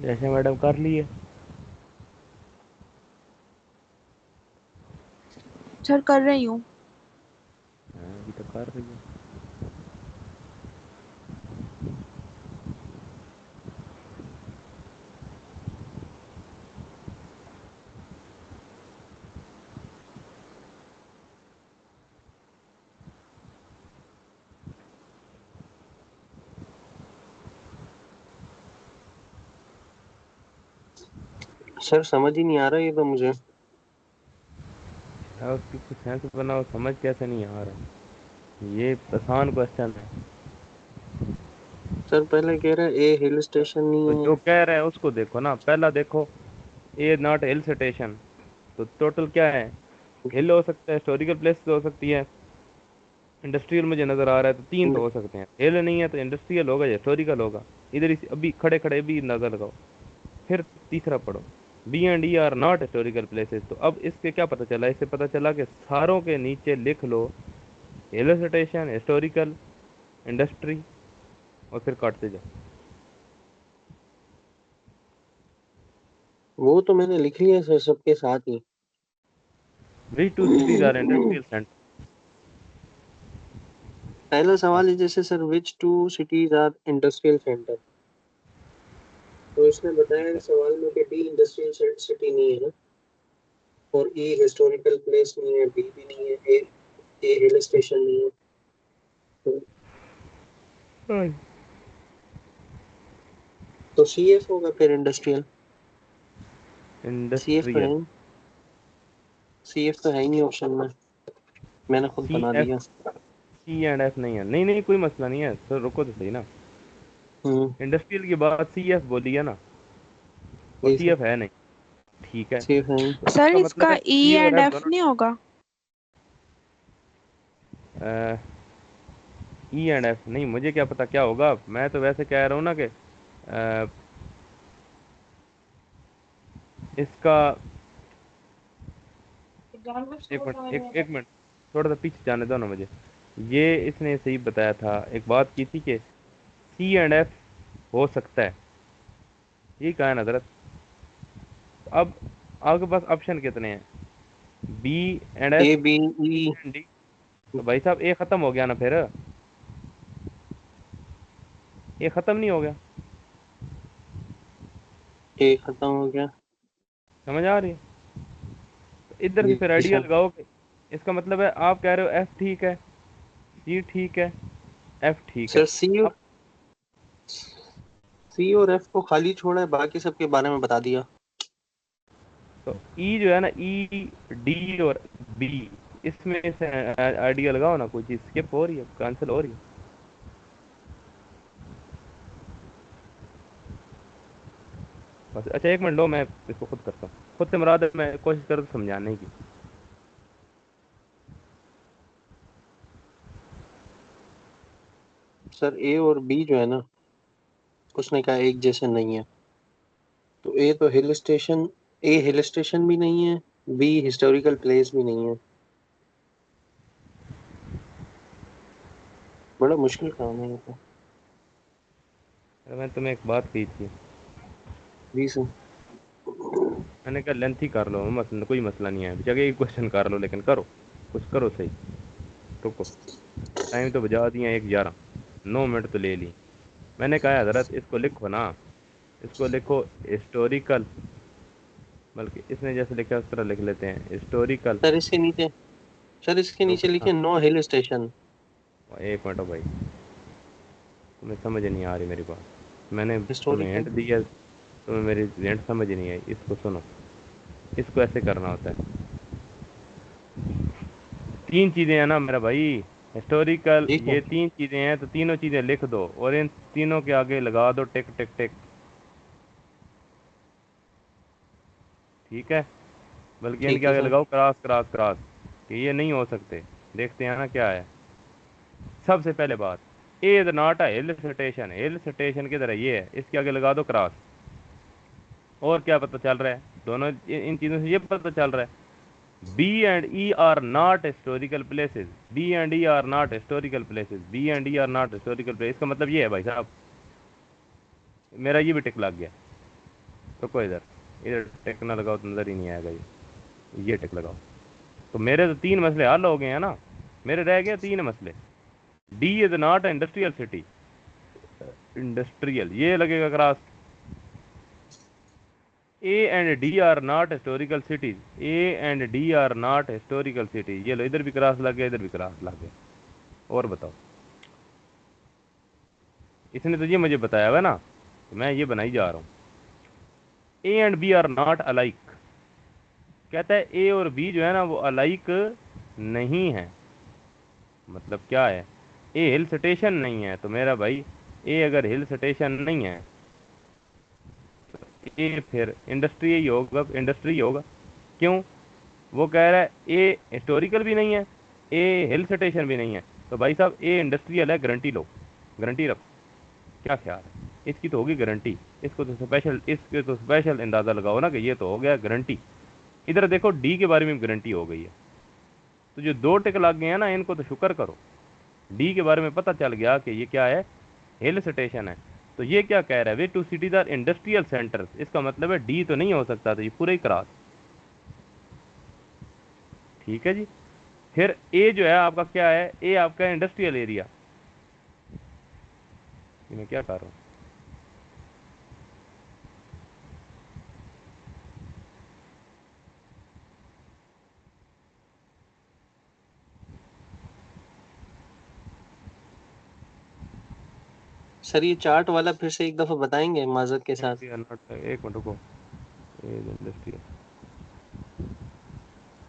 जैसे मैडम कर लिए। सर कर रही हूँ। हाँ, अभी तो कर रही है। सर समझ ही नहीं आ रहा ये तो मुझे। और उसकी कुछ सेंस बनाओ, समझ कैसे नहीं आ रहा, ये आसान क्वेश्चन है। सर पहले कह रहा है ए हिल स्टेशन तो नहीं जो है। कह रहे हैं उसको देखो ना, पहला देखो, ए नॉट हिल स्टेशन, तो टोटल क्या है, हिल हो सकता है, हिस्टोरिकल प्लेस हो सकती है, इंडस्ट्रियल मुझे नजर आ रहा है, तो तीन तो हो सकते हैं, हिल नहीं है तो इंडस्ट्रियल होगा या हिस्टोरिकल होगा। इधर अभी खड़े खड़े भी नजर लगाओ। फिर तीसरा पढ़ो, B and E are not historical places. तो अब इससे क्या पता चला, इससे पता चला कि सारों के नीचे लिख लो हिल स्टेशन, हिस्टोरिकल, इंडस्ट्री, और फिर काटते जाओ। वो तो मैंने लिख लिया सर सबके साथ ही। Which two cities are industrial center. पहला सवाल है जैसे sir which two cities are industrial center, तो इसने बताया ठीक इस सवाल में कि डी इंडस्ट्रियल सिटी नहीं है ना, और ई हिस्टोरिकल प्लेस नहीं है, बी भी नहीं है, ए हिल स्टेशन नहीं है, तो, है। तो सी एफ होगा फिर इंडस्ट्रियल। सी एफ तो है, इंडस्ट्रियल। सी एफ तो है ही नहीं ऑप्शन में, मैंने खुद सी बना एफ, दिया। सी एंड एफ नहीं है, नहीं नहीं कोई मसला नहीं है सर, रुको तो सही ना। हम्म। इंडस्ट्रियल के बाद सी एफ बोली है ना, और जी सी सर, एफ है नहीं। ठीक है, सी एफ है ही। तो सर इसका मतलब इसका है ई सी और एंड एफ एफ दोनों। नहीं होगा? ई एंड एफ नहीं, मुझे क्या पता क्या होगा, मैं तो वैसे कह रहा हूँ ना कि इसका, एक मिनट, एक मिनट, थोड़ा सा पीछे जाने दो ना मुझे। ये इसने सही बताया था, एक बात की थी कि सी एंड एफ हो सकता है, ये कहा है ना हजरत। अब आपके पास ऑप्शन कितने हैं, B and A S, B C E. And D. तो भाई साहब ए खत्म हो गया ना फिर, ए खत्म नहीं हो गया। ए खत्म हो गया। समझ आ रही है? तो इधर से फिर जी आइडिया सर। लगाओगे। इसका मतलब है आप कह रहे हो एफ ठीक है, सी ठीक है, एफ ठीक है। सर अब सी और एफ को खाली छोड़ा है, बाकी सबके बारे में बता दिया। तो ई जो है ना, ई, डी और बी, इसमें से आइडिया लगाओ ना, कोई चीज स्किप हो रही है, कैंसिल हो रही है। बस अच्छा एक मिनट लो, मैं इसको खुद करता हूँ, खुद से मुराद है, मैं कोशिश करूँ समझाने की। सर ए और बी जो है ना, उसने कहा एक जैसे नहीं है, तो ए तो हिल स्टेशन, ए हिल स्टेशन भी नहीं है, बी हिस्टोरिकल प्लेस भी नहीं है। बड़ा मुश्किल काम है ये तो। अरे मैं तुम्हें एक बात कही थी, जी सर। मैंने कहा लेंथ ही कर लो, मसला कोई मसला नहीं है, जगह एक क्वेश्चन कर लो, लेकिन करो, कुछ करो सही। रुको, टाइम तो बजा दिया 1:11, 9 मिनट तो ले ली। मैंने कहा हजरत इसको लिखो ना, इसको लिखो हिस्टोरिकल, बल्कि इसने जैसे लिखा है उस तरह लिख लेते हैं, हिस्टोरिकल। सर इसके नीचे, सर इसके नीचे रुको ना, लिखे नो हिल स्टेशन। एक मिनट भाई, तुम्हें समझ नहीं आ रही मेरी बात, मैंने तुम्हें हिस्टोरिकल। हिंट दिया, तुम्हें मेरी हिंट समझ नहीं आई, इसको सुनो। इसको ऐसे करना होता है, तीन चीजें हैं ना मेरा भाई, हिस्टोरिकल, ठीक है। ये तीन चीजें हैं, तो तीनों चीजें लिख दो और इन तीनों के आगे लगा दो टिक टिक टिक। ठीक है, बल्कि इनके ठीक है आगे सर। लगाओ क्रॉस क्रॉस क्रॉस, कि ये नहीं हो सकते। देखते हैं ना क्या है। सबसे पहले बात, A is not a hill station, hill station किधर है, ये है, इसके आगे लगा दो क्रॉस। और क्या पता चल रहा है, दोनों इन चीजों से ये पता चल रहा है, B and E are not historical places, B and E are not historical places, B and E are not historical place, इसका मतलब ये है भाई साहब, मेरा ये भी टिक लग गया। रुको इधर, इधर टिक ना लगाओ तो नजर ही नहीं आएगा ये टिक लगाओ। तो मेरे तो 3 मसले हल हो गए हैं ना, मेरे रह गए 3 मसले। D is not industrial city, industrial ये लगेगा cross. A and D are not historical cities, A and D are not historical cities, ये लो इधर भी क्रॉस लग गया, इधर भी क्रॉस लग गया। और बताओ, इसने तो ये मुझे बताया हुआ ना, तो मैं ये बनाई जा रहा हूँ। A and B are not alike, कहता है ए और बी जो है ना वो अलाइक नहीं है। मतलब क्या है, ए हिल स्टेशन नहीं है, तो मेरा भाई ए अगर हिल स्टेशन नहीं है तो ए फिर इंडस्ट्री ही होगा, इंडस्ट्री होगा। क्यों, वो कह रहा है ए हिस्टोरिकल भी नहीं है, ए हिल स्टेशन भी नहीं है, तो भाई साहब ए इंडस्ट्रियल है, गारंटी लो, गारंटी रखो। क्या ख्याल है, इसकी तो होगी गारंटी, इसके तो स्पेशल अंदाज़ा लगाओ ना कि ये तो हो गया गारंटी। इधर देखो डी के बारे में गारंटी हो गई है, तो जो 2 टिक लग गए हैं ना इनको तो शुक्र करो, डी के बारे में पता चल गया कि ये क्या है, हिल स्टेशन है। तो ये क्या कह रहा है, they two cities are industrial centre, इसका मतलब है डी तो नहीं हो सकता, तो ये पूरा ही क्रॉस। ठीक है जी। फिर ए जो है आपका क्या है, ए आपका इंडस्ट्रियल एरिया, मैं क्या कर रहा हूँ, सर ये चार्ट वाला फिर से एक दफा बताएंगे माजरत के साथ। एक मिनट रुको, इंडस्ट्रियल,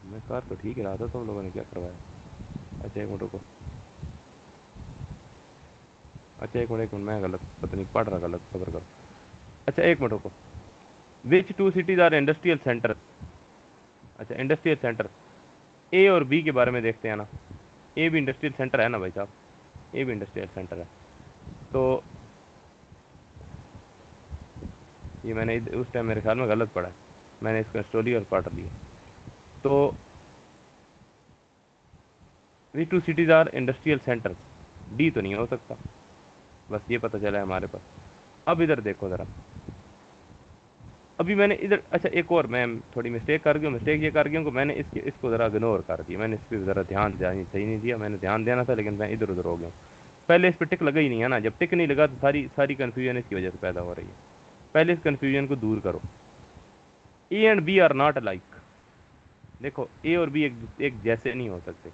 मैं कार तो ठीक ही रहा था, तुम लोगों ने क्या करवाया। अच्छा एक मिनट रुको, अच्छा एक मिनट मैं गलत पता नहीं पढ़ रहा, गलत खबर करो। अच्छा एक मिनट रुको, which two cities are industrial center. अच्छा इंडस्ट्रियल सेंटर, ए और बी के बारे में देखते हैं ना, ए भी इंडस्ट्रियल सेंटर है ना भाई साहब, ए भी इंडस्ट्रियल सेंटर है। तो ये मैंने उस टाइम मेरे ख्याल में गलत पढ़ा है, मैंने इसका स्टोरी और पढ़ लिया। तो we two cities are industrial centre, D तो नहीं हो सकता, बस ये पता चला है हमारे पास। अब इधर देखो ज़रा, अभी मैंने इधर, अच्छा एक और मैं थोड़ी मिस्टेक कर गया, मिस्टेक ये कर गया कि मैंने इसको ज़रा इग्नोर कर दिया, मैंने इस पर ज़रा ध्यान सही नहीं दिया, मैंने ध्यान देना था लेकिन मैं इधर उधर हो गया। पहले इस पर टिक लगा ही नहीं है ना, जब टिक नहीं लगा तो सारी सारी कन्फ्यूजन इसकी वजह से पैदा हो रही है। पहले इस कन्फ्यूजन को दूर करो। A and B are not alike, देखो ए और बी एक जैसे नहीं हो सकते,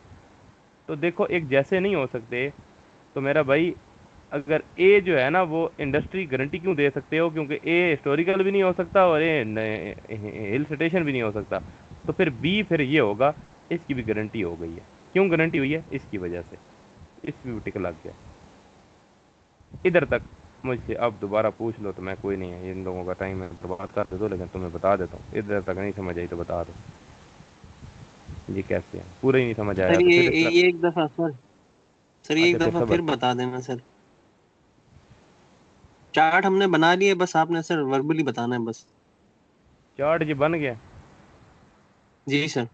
तो देखो एक जैसे नहीं हो सकते, तो मेरा भाई अगर ए जो है ना वो इंडस्ट्री गारंटी क्यों दे सकते हो, क्योंकि ए हिस्टोरिकल भी नहीं हो सकता और ए हिल स्टेशन भी नहीं हो सकता, तो फिर बी फिर ये होगा, इसकी भी गारंटी हो गई है। क्यों गारंटी हुई है, इसकी वजह से, इस भी टिक लग गया। इधर तक मुझसे अब दोबारा पूछ लो तो मैं, कोई नहीं है इन लोगों का टाइम है तो बात कर दो, लेकिन तुम्हें बता देता हूँ, इधर तक नहीं समझ आई तो बता दो ये कैसे है, पूरा ही नहीं समझ आया सर तो ये फिर इसका। ये एक दफा सर ये एक अच्छा फिर दफा सब फिर बता देना सर। चार्ट हमने बना लिए, बस आपने सर वर्बली बताना है बस। चार्ट जी बन गया। जी sir.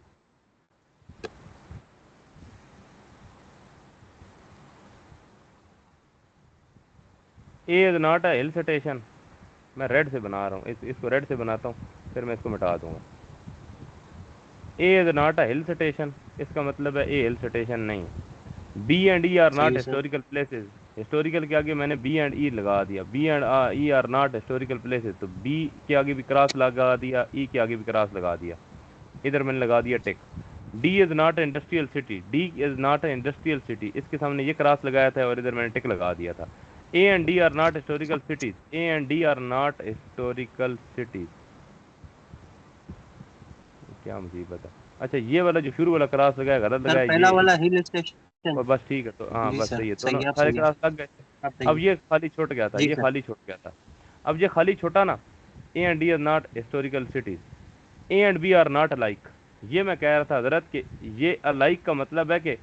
A is not a hill station, मैं रेड से बना रहा हूँ, इसको रेड से बनाता हूँ, फिर मैं इसको मिटा दूंगा। A is not a hill station, इसका मतलब है ए हिल स्टेशन नहीं है। बी एंड ई आर सही नॉट है सर। हिस्टोरिकल प्लेसेस, हिस्टोरिकल के आगे मैंने बी एंड ई लगा दिया, B and E are not historical places, तो बी के आगे भी क्रॉस लगा दिया, ई के आगे भी क्रॉस लगा दिया, इधर मैंने लगा दिया tick. D is not industrial city, D is not industrial city, इसके सामने ये क्रॉस लगाया था और इधर मैंने टिक लगा दिया था। ए and D are not historical cities, A and D are not historical cities, क्या मुसीबत है। अच्छा ये वाला जो शुरू वाला क्रॉस लगाया गलत सर लगाया पहला ये, वाला हिल स्टेशन। और बस ठीक है, तो हाँ जी बस सर सही है, सही दोनों है, आप सारे सही है। क्लास लग गए थे। आप सही अब है। ये खाली छूट गया था, जी ये सर। खाली छूट गया था। अब ये खाली छोटा ना, A and D are not historical cities, A and B are not alike, ये मैं कह रहा था हजरत कि ये अलाइक का मतलब है कि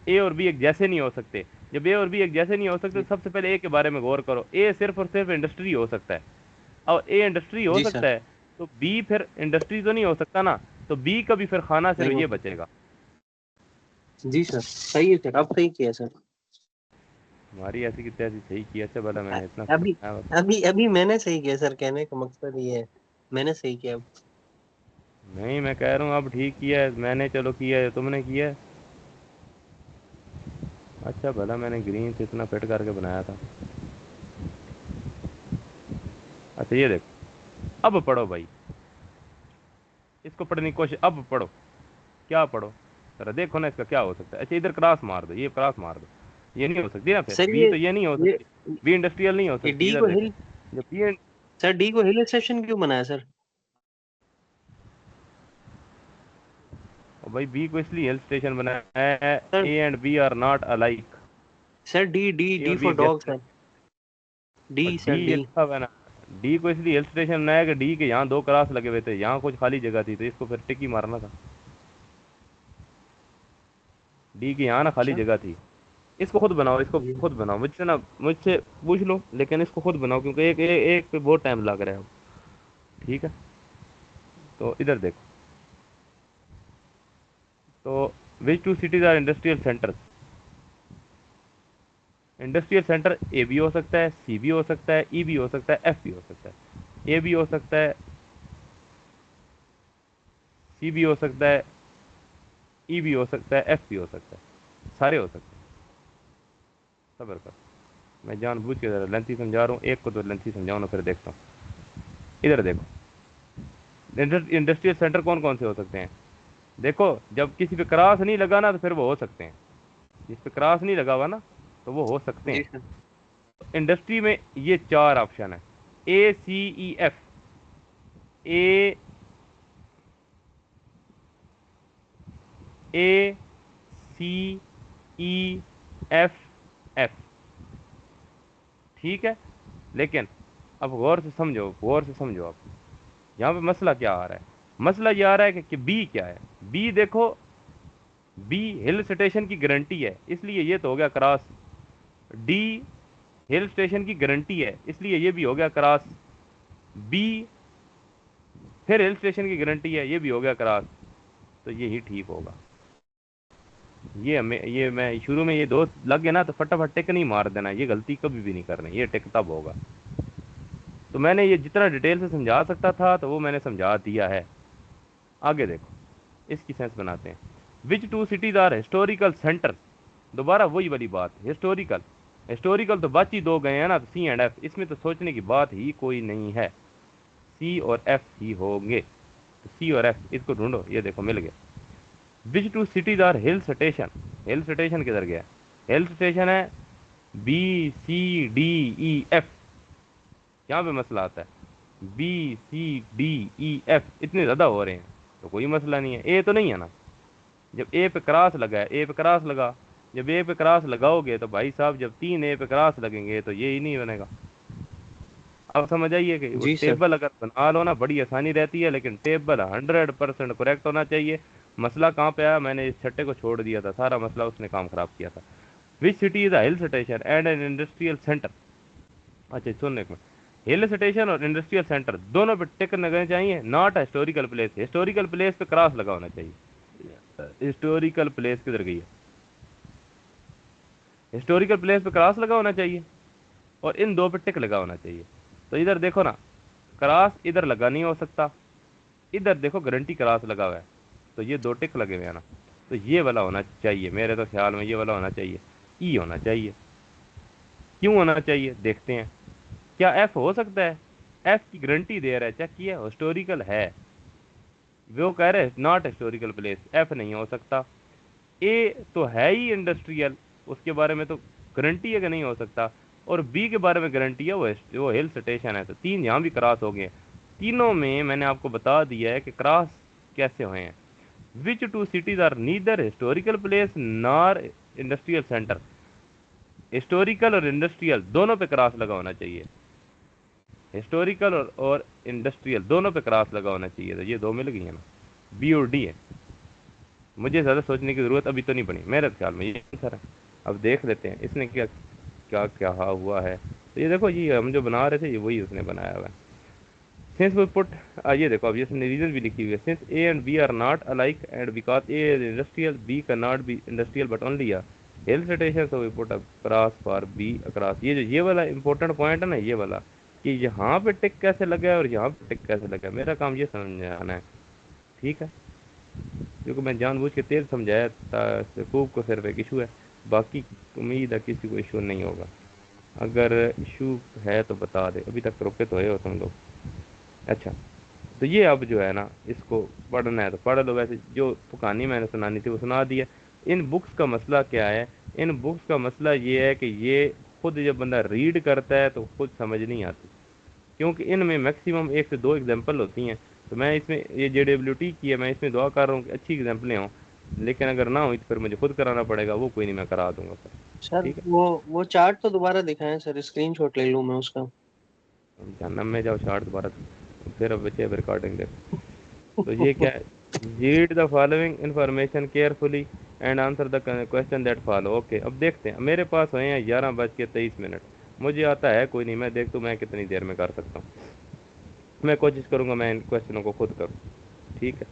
ए और बी एक जैसे नहीं हो सकते। जब ए और बी एक जैसे नहीं हो सकते जी तो सबसे पहले ए के बारे में गौर करो, ए सिर्फ और सिर्फ इंडस्ट्री हो सकता है, और ए इंडस्ट्री हो जी सकता सर। है, तो बी फिर इंडस्ट्री तो नहीं हो सकता ना, तो बी का भी फिर खाना नहीं सिर्फ हो ये सकता। बचेगा। जी सर सही है सर, अब सही किया सर। हमारी ऐसी की तैसी सही किया, अच्छा भला अ- मैंने इतना अभी समझाया। अभी अभी मैंने सही किया सर, कहने का मकसद ये है। मैंने सही किया। नहीं, मैं कह रहा हूँ अब ठीक किया है मैंने, चलो किया है, तुमने किया है। अच्छा भला मैंने ग्रीन से इतना फिट करके बनाया था। अच्छा ये देखो, अब पढ़ो भाई, इसको पढ़ने की कोशिश, अब पढ़ो। क्या पढ़ो जरा, देखो ना इसका क्या हो सकता है। अच्छा इधर क्रॉस मार दो, ये क्रॉस मार दो, ये नहीं हो सकती ना फिर, सर बी तो ये नहीं हो ये सकती, बी इंडस्ट्रियल नहीं हो ये सकती। डी इधर को देखो, हिल जब बी, सर डी को हिल स्टेशन क्यों बनाया सर? भाई बी को इसलिए हिल स्टेशन बनाया है, sir A and B are not alike. Sir D D A D और बी फॉर डॉग कैसे, सर। डी और डी सर ये डी। लिखा हुआ है ना, डी को इसलिए हिल स्टेशन बनाया कि डी के यहाँ दो क्रॉस लगे हुए थे, यहाँ कुछ खाली जगह थी तो इसको फिर टिक ही मारना था। डी के यहाँ ना खाली अच्छा जगह थी। इसको खुद बनाओ, इसको ये खुद बनाओ, मुझसे ना, मुझसे पूछ लो, लेकिन इसको खुद बनाओ क्योंकि एक पे बहुत टाइम लग रहा है अब। ठीक है, तो इधर देखो, तो which two cities are industrial center. Industrial center A भी हो सकता है, सी भी हो सकता है, ई भी हो सकता है, एफ भी हो सकता है। ए भी हो सकता है, सी भी हो सकता है, ई भी हो सकता है, एफ भी हो सकता है, सारे हो सकते हैं। सबर कर, मैं जानबूझ के जरा लेंथी समझा रहा हूँ, एक को तो लेंथी समझाऊँ ना, फिर देखता हूँ। इधर देखो, इंडस्ट्रियल सेंटर कौन कौन से हो सकते हैं। देखो जब किसी पे क्रॉस नहीं लगा ना तो फिर वो हो सकते हैं, जिस पे क्रॉस नहीं लगा हुआ ना तो वो हो सकते जी हैं। सर। इंडस्ट्री में ये चार ऑप्शन है, ए सी ई एफ। ए, ए, सी, ई, एफ, एफ। ठीक है, लेकिन अब गौर से समझो, गौर से समझो। अब यहाँ पे मसला क्या आ रहा है, मसला ये आ रहा है कि बी क्या है। बी देखो, बी हिल स्टेशन की गारंटी है, इसलिए ये तो हो गया क्रॉस। डी हिल स्टेशन की गारंटी है, इसलिए ये भी हो गया क्रॉस। बी फिर हिल स्टेशन की गारंटी है, ये भी हो गया क्रॉस। तो ये ही ठीक होगा। ये मैं शुरू में ये दो लग गए ना तो फटाफट टिक नहीं मार देना, ये गलती कभी भी नहीं करनी, ये टिक तब होगा। तो मैंने ये जितना डिटेल से समझा सकता था तो वो मैंने समझा दिया है। आगे देखो, इसकी सेंस बनाते हैं। Which two cities are historical center. दोबारा वही वाली बात, हिस्टोरिकल। हिस्टोरिकल तो बाकी दो गए हैं ना, तो सी एंड एफ, इसमें तो सोचने की बात ही कोई नहीं है, सी और एफ ही होंगे। तो सी और एफ, इसको ढूंढो, ये देखो मिल गया। Which two cities are hill station. Hill station किधर गया, हिल स्टेशन है B C D E F. यहाँ पे मसला आता है, B C D E F इतने ज़्यादा हो रहे हैं तो कोई मसला नहीं है। ए तो नहीं है ना, जब ए पे क्रॉस लगा है, ए पे क्रॉस लगा, जब ए पे क्रॉस लगाओगे तो भाई साहब जब तीन ए पे क्रॉस लगेंगे तो ये ही नहीं बनेगा। अब समझ आइए कि वो जी सर। टेबल अगर बना लो ना बड़ी आसानी रहती है, लेकिन टेबल 100% करेक्ट होना चाहिए। मसला कहाँ पे आया, मैंने इस छट्टे को छोड़ दिया था, सारा मसला उसने काम खराब किया था। Which city is a hill station and an industrial center. अच्छा सुन एक मिनट, हिल स्टेशन और इंडस्ट्रियल सेंटर दोनों पे टिक लगने चाहिए, not historical place. Historical place पे क्रॉस लगा होना चाहिए। हिस्टोरिकल प्लेस किधर गई है, हिस्टोरिकल प्लेस पे क्रॉस लगा होना चाहिए और इन दो पे टिक लगा होना चाहिए। तो इधर देखो ना, क्रॉस इधर लगा नहीं हो सकता, इधर देखो गारंटी क्रॉस लगा हुआ है, तो ये दो टिक लगे हुए हैं ना, तो ये वाला होना चाहिए, मेरे तो ख्याल में ये वाला होना चाहिए, ई होना चाहिए। क्यों होना चाहिए देखते हैं, क्या एफ हो सकता है। एफ की गारंटी दे रहा है, चेक किया, हिस्टोरिकल है, वो कह रहे हैं नॉट हिस्टोरिकल प्लेस, एफ नहीं हो सकता। ए तो है ही इंडस्ट्रियल, उसके बारे में तो गारंटी है कि नहीं हो सकता, और बी के बारे में गारंटी है, वो हिल स्टेशन है। तो तीन यहाँ भी क्रॉस हो गए, तीनों में मैंने आपको बता दिया है कि क्रॉस कैसे हुए हैं। Which two cities are neither historical place nor industrial center. Historical और इंडस्ट्रियल दोनों पे क्रॉस लगा होना चाहिए, हिस्टोरिकल और इंडस्ट्रियल दोनों पे क्रॉस लगा होना चाहिए, तो ये दो मिल गई है ना, बी और डी है। मुझे ज़्यादा सोचने की ज़रूरत अभी तो नहीं पड़ी, मेरे ख्याल में ये आंसर है। अब देख लेते हैं इसने क्या क्या क्या हुआ है। तो ये देखो, ये हम जो बना रहे थे ये वही उसने बनाया हुआ है। सिंस वी पुट, ये देखो अब ये इसने रीजन भी लिखी हुई है, since A and B are not alike and because A is industrial B can not be industrial but only a hill station, so we put a cross for B across. ये जो ये वाला important point है ना, ये वाला, कि यहाँ पे टिक कैसे लगा है और यहाँ पे टिक कैसे लगा है। मेरा काम ये समझाना है, ठीक है, क्योंकि मैं जानबूझ के तेज समझाया था। खूब को सिर्फ एक इशू है, बाकी उम्मीद है किसी को इशू नहीं होगा। अगर इशू है तो बता दे, अभी तक तो रुके तो है हो तुम लोग। अच्छा, तो ये अब जो है ना, इसको पढ़ना है तो पढ़ लो। वैसे जो कहानी मैंने सुनानी थी वो सुना दी है। इन बुक्स का मसला क्या है? इन बुक्स का मसला ये है कि ये खुद जब बंदा रीड करता है तो खुद समझ नहीं आती, क्योंकि इनमें मैक्सिमम 1 से 2 एग्जाम्पल होती हैं। तो मैं इसमें ये JWT की है, मैं इसमें दुआ कर रहा हूँ कि अच्छी एग्जाम्पलें हों, लेकिन अगर ना हो तो फिर मुझे खुद कराना पड़ेगा। वो कोई नहीं, मैं करा दूंगा सर। सर ठीक है, वो चार्ट तो दोबारा दिखाएं सर, स्क्रीनशॉट ले लूँ मैं उसका। जहन्नम में जाओ शार्ट दोबारा, फिर अब बचे रिकॉर्डिंग दे। तो ये क्या है? Read the following information carefully and answer the question that follow. Okay, अब देखते हैं। मेरे पास हुए हैं 11:23। मुझे आता है कोई नहीं, मैं देखता हूँ मैं कितनी देर में कर सकता हूँ। मैं कोशिश करूंगा मैं इन क्वेश्चनों को खुद करूँ, ठीक है।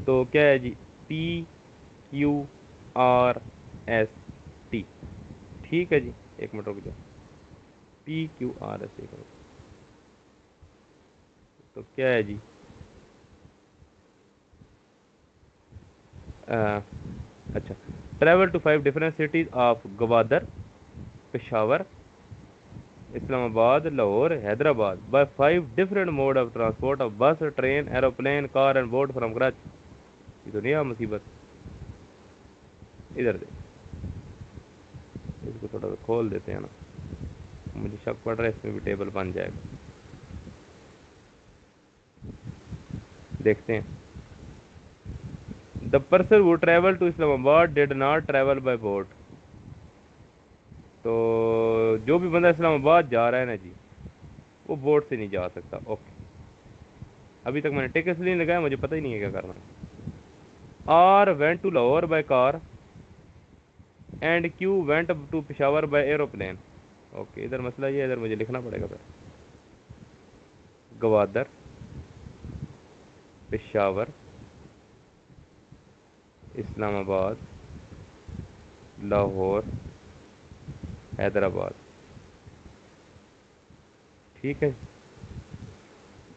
तो क्या है जी? PQRST, ठीक है जी। एक मिनट रुक जाओ, PQRST करो। तो क्या है जी? अ, अच्छा, travel to 5 different cities of Gwadar, Peshawar, Islamabad, Lahore, Hyderabad by 5 different mode of transport of bus, train, aeroplane, car and boat from Karachi. ये तो नहीं है मुसीबत। इधर दे, इसको थोड़ा सा खोल देते हैं ना, मुझे शक पड़ रहा है इसमें भी टेबल बन जाएगा। देखते हैं। The person who travel to Islamabad did not travel by boat। तो जो भी बंदा इस्लामाबाद जा रहा है ना जी, वो बोट से नहीं जा सकता। ओके, अभी तक मैंने टिकट नहीं लगाया, मुझे पता ही नहीं है क्या करना है। R went to Lahore by car and Q went to Peshawar by aeroplane. Okay, इधर मसला ये है, इधर मुझे लिखना पड़ेगा फिर। गवादर, पेशावर, इस्लामाबाद, लाहौर, हैदराबाद, ठीक है।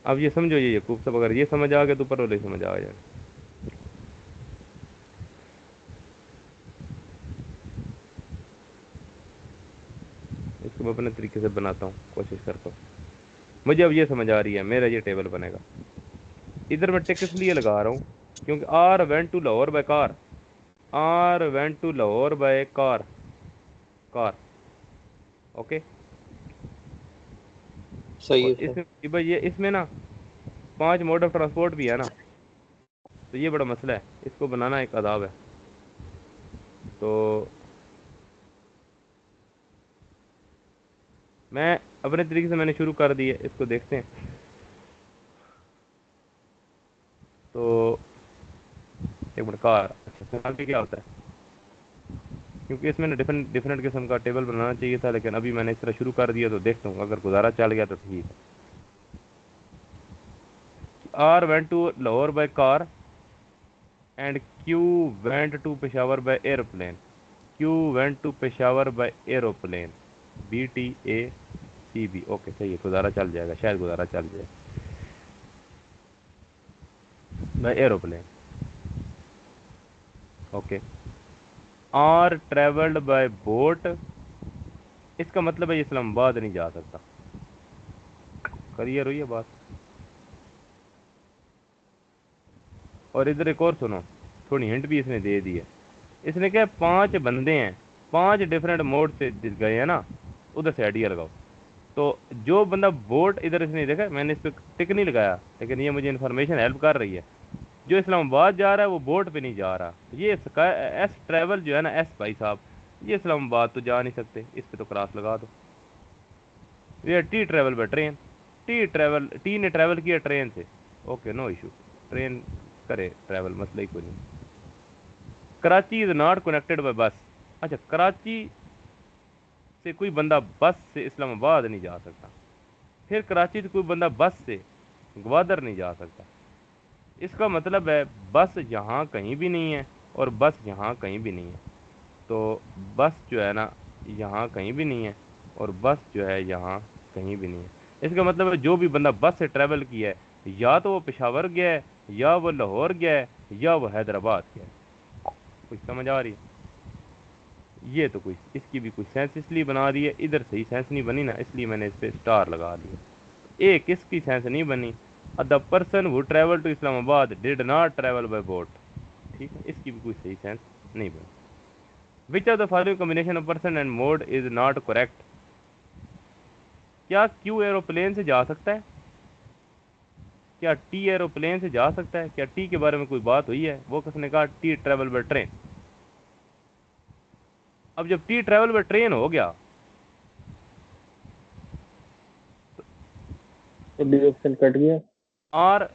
अब ये समझो, ये खूब सब, अगर ये समझ आ गया तो ऊपर वाले समझ आ जाए। इसको मैं अपने तरीके से बनाता हूँ, कोशिश करता हूँ। मुझे अब ये समझ आ रही है, मेरा ये टेबल बनेगा। इधर मैं टिक इसलिए लगा रहा हूँ क्योंकि R went to Lahore by car, R went to Lahore by car, car, okay. सही और है सर। इसमें भाई ये इसमें ना 5 मोड ऑफ ट्रांसपोर्ट भी है ना, तो ये बड़ा मसला है, इसको बनाना एक अदाब है। तो मैं अपने तरीके से मैंने शुरू कर दी है, इसको देखते हैं। तो एक मिनट, कार, अच्छा कार भी क्या होता है? क्योंकि इसमें ना डिफरेंट डिफरेंट किस्म का टेबल बनाना चाहिए था, लेकिन अभी मैंने इस तरह शुरू कर दिया, तो देखता हूँ अगर गुजारा चल गया तो ठीक है। R went to Lahore by car and Q went to Peshawar by aeroplane, Q went to Peshawar by aeroplane, BTACB। Okay सही है, गुजारा चल जाएगा, शायद गुजारा चल जाए by aeroplane. Okay, R travelled by boat, इसका मतलब है ये इस्लामाबाद नहीं जा सकता। क्लियर हुई है बात? और इधर एक और सुनो, थोड़ी हिंट भी इसने दे दी है। इसने क्या, 5 बंदे हैं, 5 डिफरेंट मोड से गए हैं ना, उधर से आइडिया लगाओ। तो जो बंदा बोट, इधर इसने देखा, मैंने इस पर टिक नहीं लगाया, लेकिन ये मुझे इन्फॉर्मेशन हेल्प कर रही है। जो इस्लामाबाद जा रहा है वो बोट पे नहीं जा रहा। ये एस ट्रैवल जो है ना, एस भाई साहब, ये इस्लामाबाद तो जा नहीं सकते, इस पे तो क्रॉस लगा दो। ये T travel by train, T ने ट्रैवल किया ट्रेन से, ओके नो इशू, ट्रेन करे ट्रैवल, मसला ही कोई नहीं। Karachi is not connected by बस, अच्छा कराची से कोई बंदा बस से इस्लामाबाद नहीं जा सकता, फिर कराची से कोई बंदा बस से ग्वादर नहीं जा सकता। इसका मतलब है बस यहाँ कहीं भी नहीं है और बस यहाँ कहीं भी नहीं है। तो बस जो है ना यहाँ कहीं भी नहीं है और बस जो है यहाँ कहीं भी नहीं है। इसका मतलब है जो भी बंदा बस से ट्रैवल किया है या तो वो पेशावर गया है, या वो लाहौर गया है, या वो हैदराबाद गया है। कुछ समझ आ रही है? ये तो कोई इसकी भी कुछ सेंस इसलिए बना दी है, इधर सही सेंस नहीं बनी ना, इसलिए मैंने इस पे स्टार लगा दिया। एक इसकी सेंस नहीं बनी, the person who travel to Islamabad did not travel by boat. ठीक है, इसकी भी कोई सही सेंस नहीं बनी। Which of the following combination of person and mode is not correct? क्या क्यू एरोप्लेन से जा सकता है? क्या टी एरोप्लेन से जा सकता है? क्या टी के बारे में कोई बात हुई है? वो किसने कहा टी ट्रैवल बाय ट्रेन। अब जब टी ट्रैवल बाय ट्रेन हो गया तो डी ऑप्शन कट गया। आर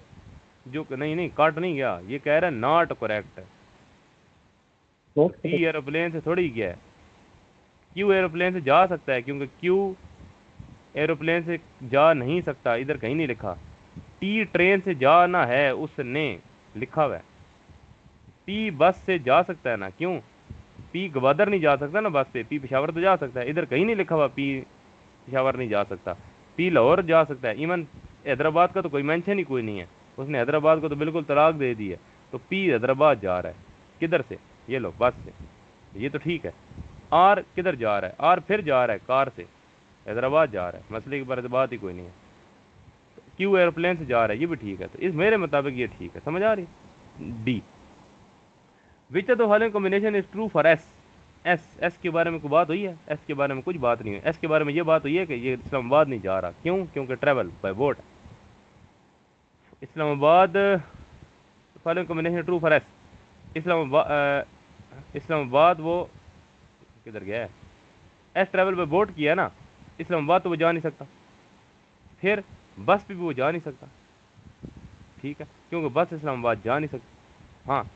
जो नहीं काट नहीं गया, ये कह रहा है नॉट करेक्ट। तो टी एरोप्लेन से थोड़ी गया है, क्यू एरोप्लेन से जा सकता है, क्योंकि क्यू एरोप्लेन से जा नहीं सकता, इधर कहीं नहीं लिखा। टी ट्रेन से जाना है उसने लिखा हुआ है। पी बस से जा सकता है ना, क्यों? पी गवादर नहीं जा सकता ना बस से, पी पेशावर तो जा सकता है, इधर कहीं नहीं लिखा हुआ पी पेशावर नहीं जा सकता। पी लाहौर जा सकता है, इवन हैदराबाद का तो कोई मेंशन ही कोई नहीं है, उसने हैदराबाद को तो बिल्कुल तलाक दे दी है। तो पी हैदराबाद जा रहा है, किधर से? ये लो बस से, ये तो ठीक है। आर किधर जा रहा है? आर फिर जा रहा है कार से, हैदराबाद जा रहा है, मसले की बात ही कोई नहीं है। क्यू एयरप्लेन से जा रहा है, ये भी ठीक है। तो इस मेरे मुताबिक ये ठीक है, समझ आ रही? D. Which of the following combination is true for S? S के बारे में कोई बात हुई है? एस के बारे में कुछ बात नहीं हुई। एस के बारे में ये बात हुई है कि ये इस्लामाबाद नहीं जा रहा, क्यों? क्योंकि travel by boat. Islamabad following combination true for S. Islamabad वो किधर गया है? एस ट्रैवल बाय बोट किया है ना, इस्लामाबाद तो वो जा नहीं सकता, फिर बस पे भी वो जा नहीं सकता। ठीक है, क्योंकि बस इस्लामाबाद जा नहीं सकती। हाँ,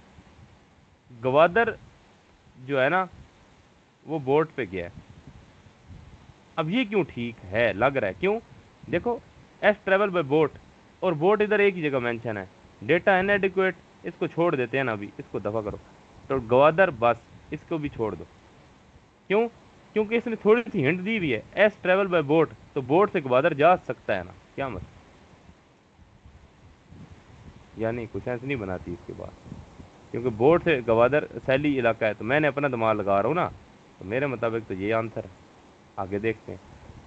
गवादर जो है ना वो बोट पे गया है। अब ये क्यों ठीक है लग रहा है? क्यों? देखो, एस ट्रेवल बाय बोट और बोट इधर एक ही जगह मेंशन है। डेटा इनएडिक्वेट, इसको छोड़ देते हैं ना, अभी इसको दफा करो। तो गवादर बस, इसको भी छोड़ दो। क्यों? क्योंकि इसने थोड़ी सी हिंट दी हुई है, एस ट्रेवल बाय बोट, तो बोट से गवादर जा सकता है ना, क्या मतलब? यानी कुछ सेंस नहीं बनाती इसके बाद, क्योंकि बोट से गवादर सैली इलाका है। तो मैंने अपना दिमाग लगा रहा हूँ ना, तो मेरे मुताबिक तो ये आंसर है। आगे देखते हैं।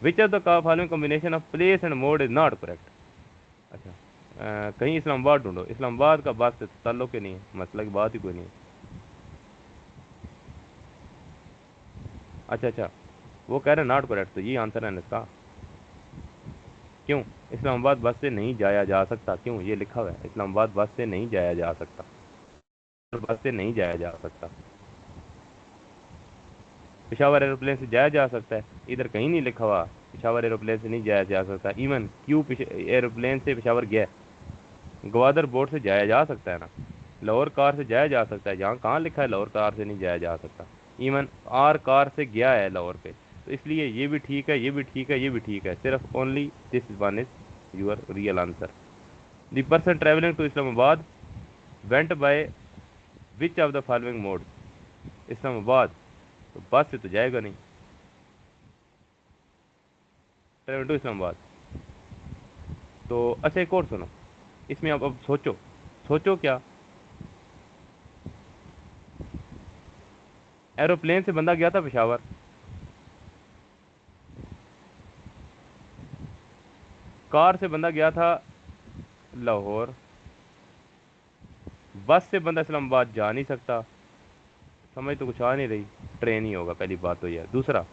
विच of the following combination of place and mode is not correct? अच्छा, कहीं इस्लामाबाद ढूंढो। इस्लामाबाद का बात से ताल्लुक ही नहीं है, मतलब की बात ही कोई नहीं है। अच्छा, वो कह रहे हैं नॉट करेक्ट, तो ये आंसर है इसका। क्यों? इस्लामाबाद बस से नहीं जाया जा सकता, क्यों? ये लिखा हुआ है इस्लामाबाद बस से नहीं जाया जा सकता, बस से नहीं जाया जा सकता। पेशावर एरोप्लेन से जाया जा सकता है, इधर कहीं नहीं लिखा हुआ पेशावर एरोप्लेन से नहीं जाया जा सकता। इवन क्यू एरोप्लेन से पेशावर गया, ग्वादर बोट से जाया जा सकता है ना, लाहौर कार से जाया जा सकता है, जहाँ कहाँ लिखा है लाहौर कार से नहीं जाया जा सकता। इवन आर कार से गया है लाहौर पे, तो इसलिए ये भी ठीक है, ये भी ठीक है, ये भी ठीक है। सिर्फ only this one is your real answer. The person travelling to Islamabad went by which of the following mode? Islamabad तो बस से तो जाएगा नहीं, ट्रेवल टू इस्लामाबाद। तो अच्छा, एक और सुनो, इसमें अब सोचो, सोचो क्या। एरोप्लेन से बंदा गया था पेशावर, कार से बंदा गया था लाहौर, बस से बंदा इस्लामाबाद जा नहीं सकता। समझ तो कुछ आ नहीं रही, ट्रेन ही होगा पहली बात तो यह। दूसरा,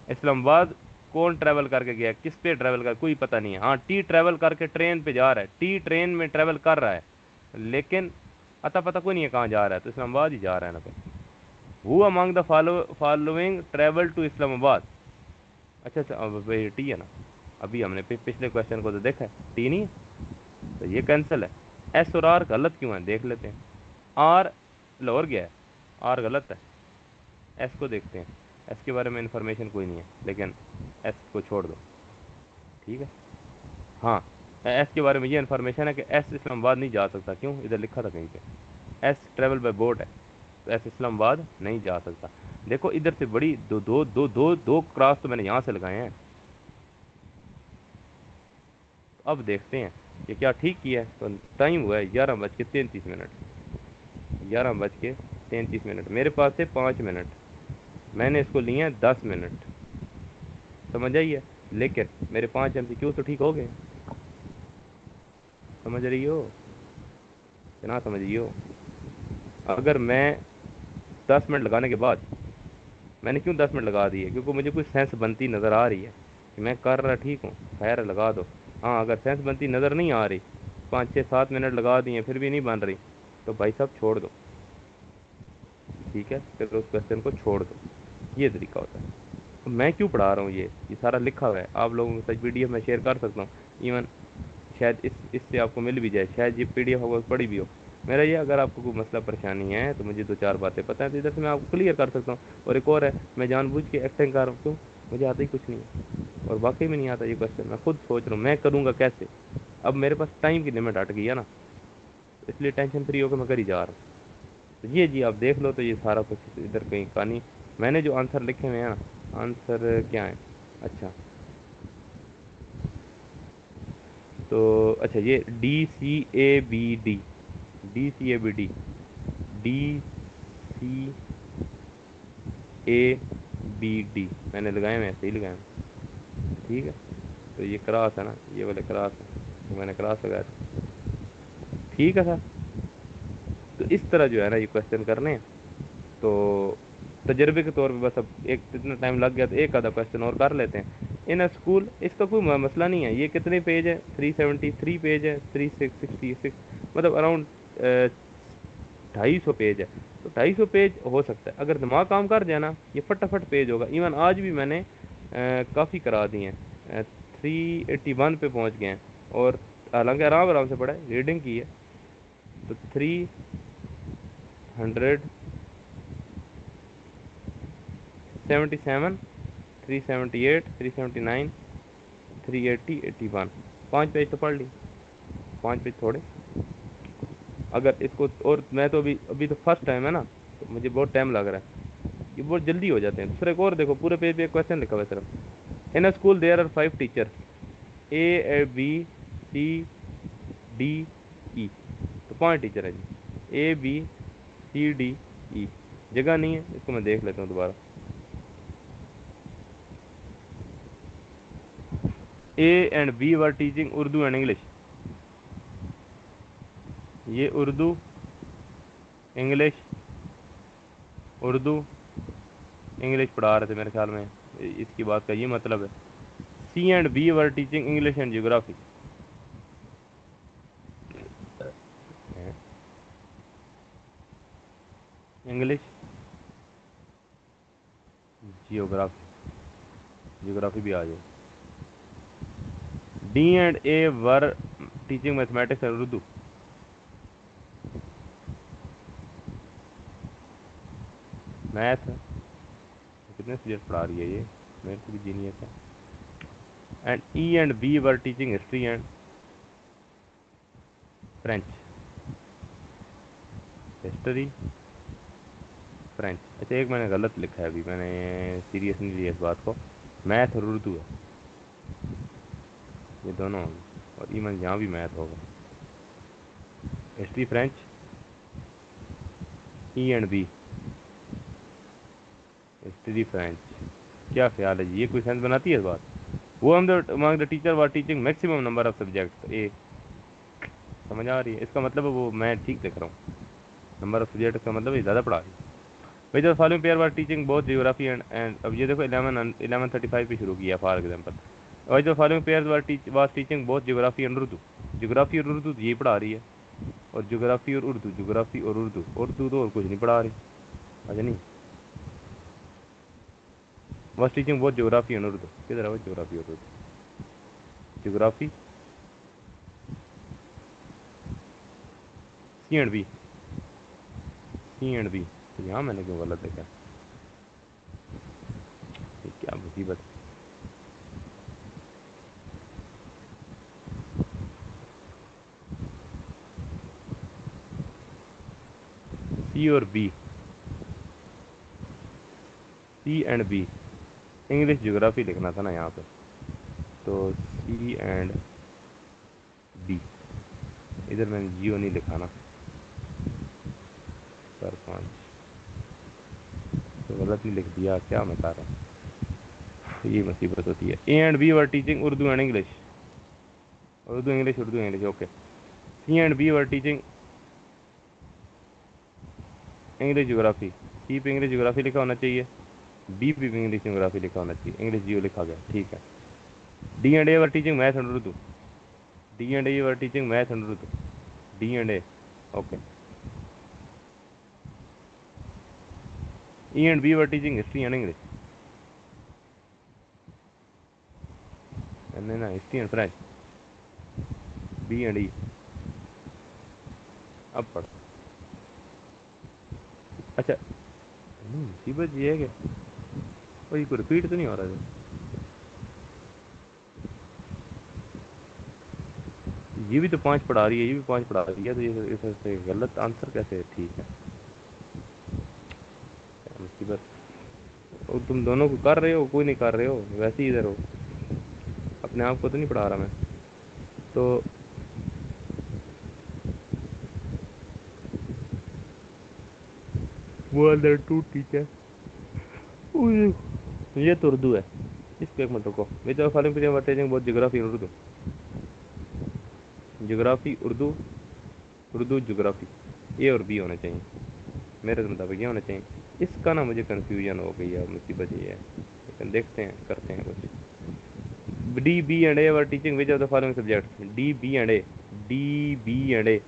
इस्लामाबाद कौन ट्रैवल करके गया, किस पे ट्रैवल कर, कोई पता नहीं है। हाँ, टी ट्रैवल करके ट्रेन पे जा रहा है, टी ट्रेन में ट्रैवल कर रहा है, लेकिन अता पता कोई नहीं है कहाँ जा रहा है, तो इस्लामाबाद ही जा रहा है ना फिर। Who among the following travel to Islamabad? अच्छा, अब ये टी है ना, अभी हमने पिछले क्वेश्चन को तो देखा है, टी नहीं है, तो ये कैंसिल है। एस और आर गलत क्यों है देख लेते हैं। आर लाहौर गया है, आर गलत है। एस को देखते हैं, एस के बारे में इंफॉर्मेशन कोई नहीं है, लेकिन एस को छोड़ दो, ठीक है। हाँ, एस के बारे में ये इन्फॉर्मेशन है कि एस इस्लामाबाद नहीं जा सकता, क्यों? इधर लिखा था कहीं पे एस ट्रेवल बाय बोट है, तो एस इस्लामाबाद नहीं जा सकता। देखो इधर से बड़ी दो क्रॉस तो मैंने यहाँ से लगाए हैं। अब देखते हैं कि क्या ठीक किया है। तो टाइम हुआ है 11:33। 11:33। मेरे पास है 5 मिनट, मैंने इसको लिए हैं 10 मिनट, समझ आई है। लेकिन मेरे 5 MCQ तो ठीक हो गए, समझ रही हो कि ना समझ रही हो। अगर मैं 10 मिनट लगाने के बाद, मैंने क्यों 10 मिनट लगा दिए, क्योंकि मुझे कोई सेंस बनती नज़र आ रही है कि मैं कर रहा ठीक हूँ, खैर लगा दो। हाँ, अगर सेंस बनती नज़र नहीं आ रही, 5 6 7 मिनट लगा दिए फिर भी नहीं बन रही, तो भाई साहब छोड़ दो, ठीक है, फिर उस क्वेश्चन को छोड़ दो। ये तरीका होता है। तो मैं क्यों पढ़ा रहा हूँ, ये सारा लिखा हुआ है, आप लोगों के साथ PDF में शेयर कर सकता हूँ। इवन शायद इससे आपको मिल भी जाए, शायद ये PDF आपको पड़ी भी हो। मेरा ये, अगर आपको कोई मसला परेशानी है तो मुझे 2 4 बातें पता है, तो इधर से मैं आपको क्लियर कर सकता हूँ। और एक और है, मैं जानबूझ के एक्टिंग कर रहा हूँ, क्यों, मुझे आता ही कुछ नहीं है, और वाकई में नहीं आता ये क्वेश्चन। मैं खुद सोच रहा हूँ मैं करूँगा कैसे। अब मेरे पास टाइम की लिमिट हट गई है ना, इसलिए टेंशन फ्री होकर मैं कर ही जा रहा हूँ। तो ये जी आप देख लो, तो ये सारा कुछ इधर कहीं कहानी, मैंने जो आंसर लिखे हुए हैं ना, आंसर क्या है, अच्छा, तो अच्छा ये DCABD, DCABD, DCABD मैंने लगाए हुए, ऐसे ही लगाए हैं, ठीक है। तो ये क्रॉस है ना, ये वाले क्रॉस है, तो मैंने क्रॉस लगाया था, ठीक है सर। तो इस तरह जो है ना ये क्वेश्चन करने हैं। तो तजर्बे के तौर पे बस अब एक इतना टाइम लग गया, तो एक आधा क्वेश्चन और कर लेते हैं। इन अ स्कूल, इसका कोई मसला नहीं है। ये कितने पेज है, 373 पेज है, 366, मतलब अराउंड 250 पेज है। तो 250 पेज हो सकता है, अगर दिमाग काम कर जाए ना, ये फटाफट पेज होगा। इवन आज भी मैंने काफ़ी करा दिए हैं, 381 पे पहुंच गए हैं, और हालांकि आराम आराम से पढ़ा है, रीडिंग की है। तो 377, 378, 379, 380, 81, 5 पेज तो पढ़ ली, 5 पेज थोड़े। अगर इसको, और मैं तो अभी अभी तो फर्स्ट टाइम है ना, तो मुझे बहुत टाइम लग रहा है, ये बहुत जल्दी हो जाते हैं। दूसरे एक और देखो, पूरे पेज पे एक क्वेश्चन लिखा हुआ है सिर्फ। In a school there are 5 teachers, A B C D E, तो 5 टीचर है जी, ABCDE। जगह नहीं है, इसको मैं देख लेता हूँ दोबारा। A and B were teaching Urdu and English, ये उर्दू, इंग्लिश, उर्दू, इंग्लिश पढ़ा रहे थे मेरे ख्याल में, इसकी बात का ये मतलब है। C and B were teaching English and geography, English, geography, geography भी आ जाए। D and A were teaching mathematics and Urdu, math, कितने सब्जेक्ट पढ़ा रही है ये, मेरे से भी जीनियस है। And E and B were teaching history and French, history, French. अच्छा, एक मैंने गलत लिखा है, अभी मैंने सीरियस नहीं लिया इस बात को, मैथ और उर्दू है, ये दोनों होंगे, और इवन यहाँ भी मैथ होगा। History, French, E and B, history, French. क्या ख्याल है जी, ये कोई सेंस बनाती है इस बात। वो हम the teacher were teaching maximum number of subject, ए, समझ आ रही है, इसका मतलब वो मैं ठीक लिख रहा हूँ, नंबर ऑफ सब्जेक्ट का मतलब ये ज़्यादा पढ़ा रही है। भाई the following pair were teaching both geography and अब ये देखो 11:35 पे शुरू किया फॉर एग्जाम्पल। भाई the following pair was teaching both geography and Urdu, geography और उर्दू ये पढ़ा रही है, और जियोग्राफी और उर्दू, जियोग्राफी और उर्दू, उर्दू तो और कुछ नहीं पढ़ा रही। अच्छा नहीं, was teaching both geography and Urdu, किधर है वो जियोग्राफी और Urdu, geography, C and B, C and B, तो यहाँ मैंने क्यों गलत देखा, ये क्या मुसीबत है। C और B, C and B, English geography लिखना था ना यहाँ पे, तो C and बी। इधर मैंने जियो नहीं लिखा ना, सरपंच तो गलत नहीं लिख दिया, क्या मैं कर रहा हूँ, ये मुसीबत होती है। A and B were teaching Urdu and English, Urdu English okay. C and B were teaching English geography, C पे इंग्लिश ज्योग्राफी लिखा होना चाहिए, बी पे भी इंग्लिश ज्योग्राफी लिखा होना चाहिए, इंग्लिश जियो लिखा गया, ठीक है। D and A were teaching math and Urdu, D and A were teaching math and Urdu, D and A okay. E and B were teaching history and English, नहीं ना history and French, B and E. अब पढ़, अच्छा मुसीबत ये है कि और ये रिपीट तो नहीं हो रहा है, ये भी तो 5 पढ़ा रही है, ये भी 5 पढ़ा रही है, तो ये इससे गलत आंसर कैसे है? ठीक है, क्या मुसीबत। और तुम दोनों को कर रहे हो, कोई नहीं कर रहे हो, वैसे ही इधर हो, अपने आप को तो नहीं पढ़ा रहा मैं तो। वो अंदर टू टीचर, ये तो उर्दू है, इसको एक मिनट रुको। Which of following period teaching both geography Urdu, geography Urdu, Urdu geography, A और बी होने चाहिए मेरे मुताबिक, ये होना चाहिए। इसका ना मुझे कन्फ्यूजन हो गई है, मुसीबत ये है, लेकिन देखते हैं करते हैं कुछ। D B and A were teaching which of the following subject, D B and A, D B and A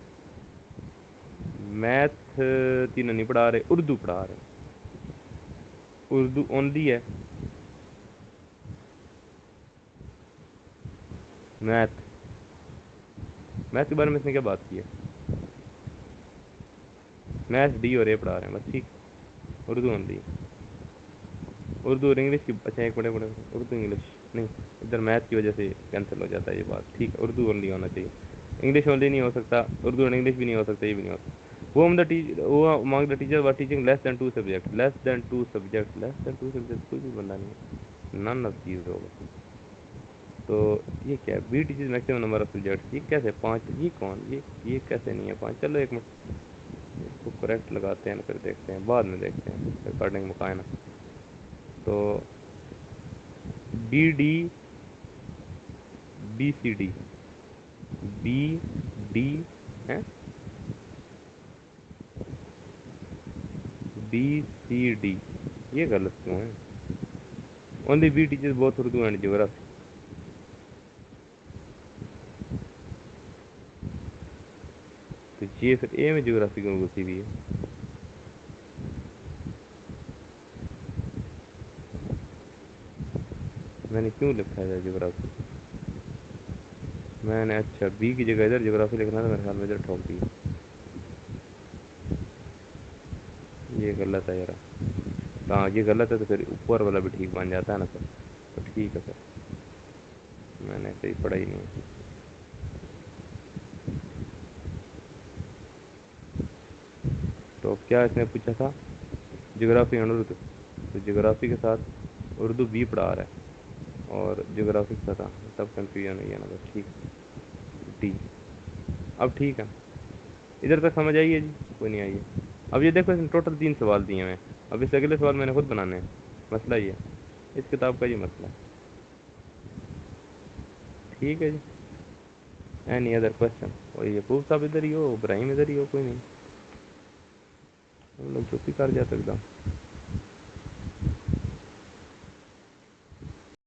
math तीनों नहीं पढ़ा रहे, उर्दू पढ़ा रहे, उर्दू ओनली है, मैथ, मैथ के बारे में इसने क्या बात की है, मैथ डी और ए पढ़ा रहे हैं बस, ठीक। उर्दू ओनली, उर्दू और इंग्लिश की, अच्छा एक मिनट, उर्दू इंग्लिश नहीं, इधर मैथ की वजह से कैंसिल हो जाता है ये बात, ठीक है। उर्दू ओनली होना चाहिए, इंग्लिश ओनली नहीं हो सकता, उर्दू और इंग्लिश भी नहीं हो सकता, ये भी नहीं हो सकता। वो हम द टीचर, वो among the teacher were teaching less than 2 subject, less than 2 subject, less than 2 subject कोई भी बंदा नहीं है, नन ऑफ चीज़ होगा। तो ये क्या है, B teacher maximum number of subject, ये कैसे 5, ये कौन, ये कैसे नहीं है 5, चलो एक मिनट इसको करेक्ट लगाते हैं, फिर देखते हैं, बाद में देखते हैं रिकॉर्डिंग मुकायना। तो B D, B C D, B D है, बी सी डी, ये गलत क्यों है? Only B teachers both Urdu and geography, तो ये फिर ए में ज्योग्राफी क्यों घुसी हुई है? मैंने क्यों लिखा है ज्योग्राफी, मैंने अच्छा बी की जगह इधर ज्योग्राफी लिखना था, मेरे ख्याल में इधर ठोक दी, ये गलत है यार। हाँ ये गलत है, तो फिर ऊपर वाला भी ठीक बन जाता है ना सर, तो ठीक है सर, मैंने सही पढ़ा ही नहीं। तो क्या इसने पूछा था, ज्योग्राफी और उर्दू, तो ज्योग्राफी के साथ उर्दू बी पढ़ा रहा है और ज्योग्राफी के साथ, तब कन्फ्यूजन हुई है ना, बस ठीक, डी। अब ठीक है, इधर तक समझ आई है जी, कोई नहीं आई है। अब ये देखो इसमें टोटल 3 सवाल दिए हैं, अब इस अगले सवाल मैंने खुद बनाने हैं, मसला ये है, इस किताब का ये मसला है, ठीक है जी। एनी अदर क्वेश्चन, और ये खूब साहब इधर ही हो, इब्राहिम इधर ही हो, कोई नहीं, हम लोग चुप ही कर जाते एकदम।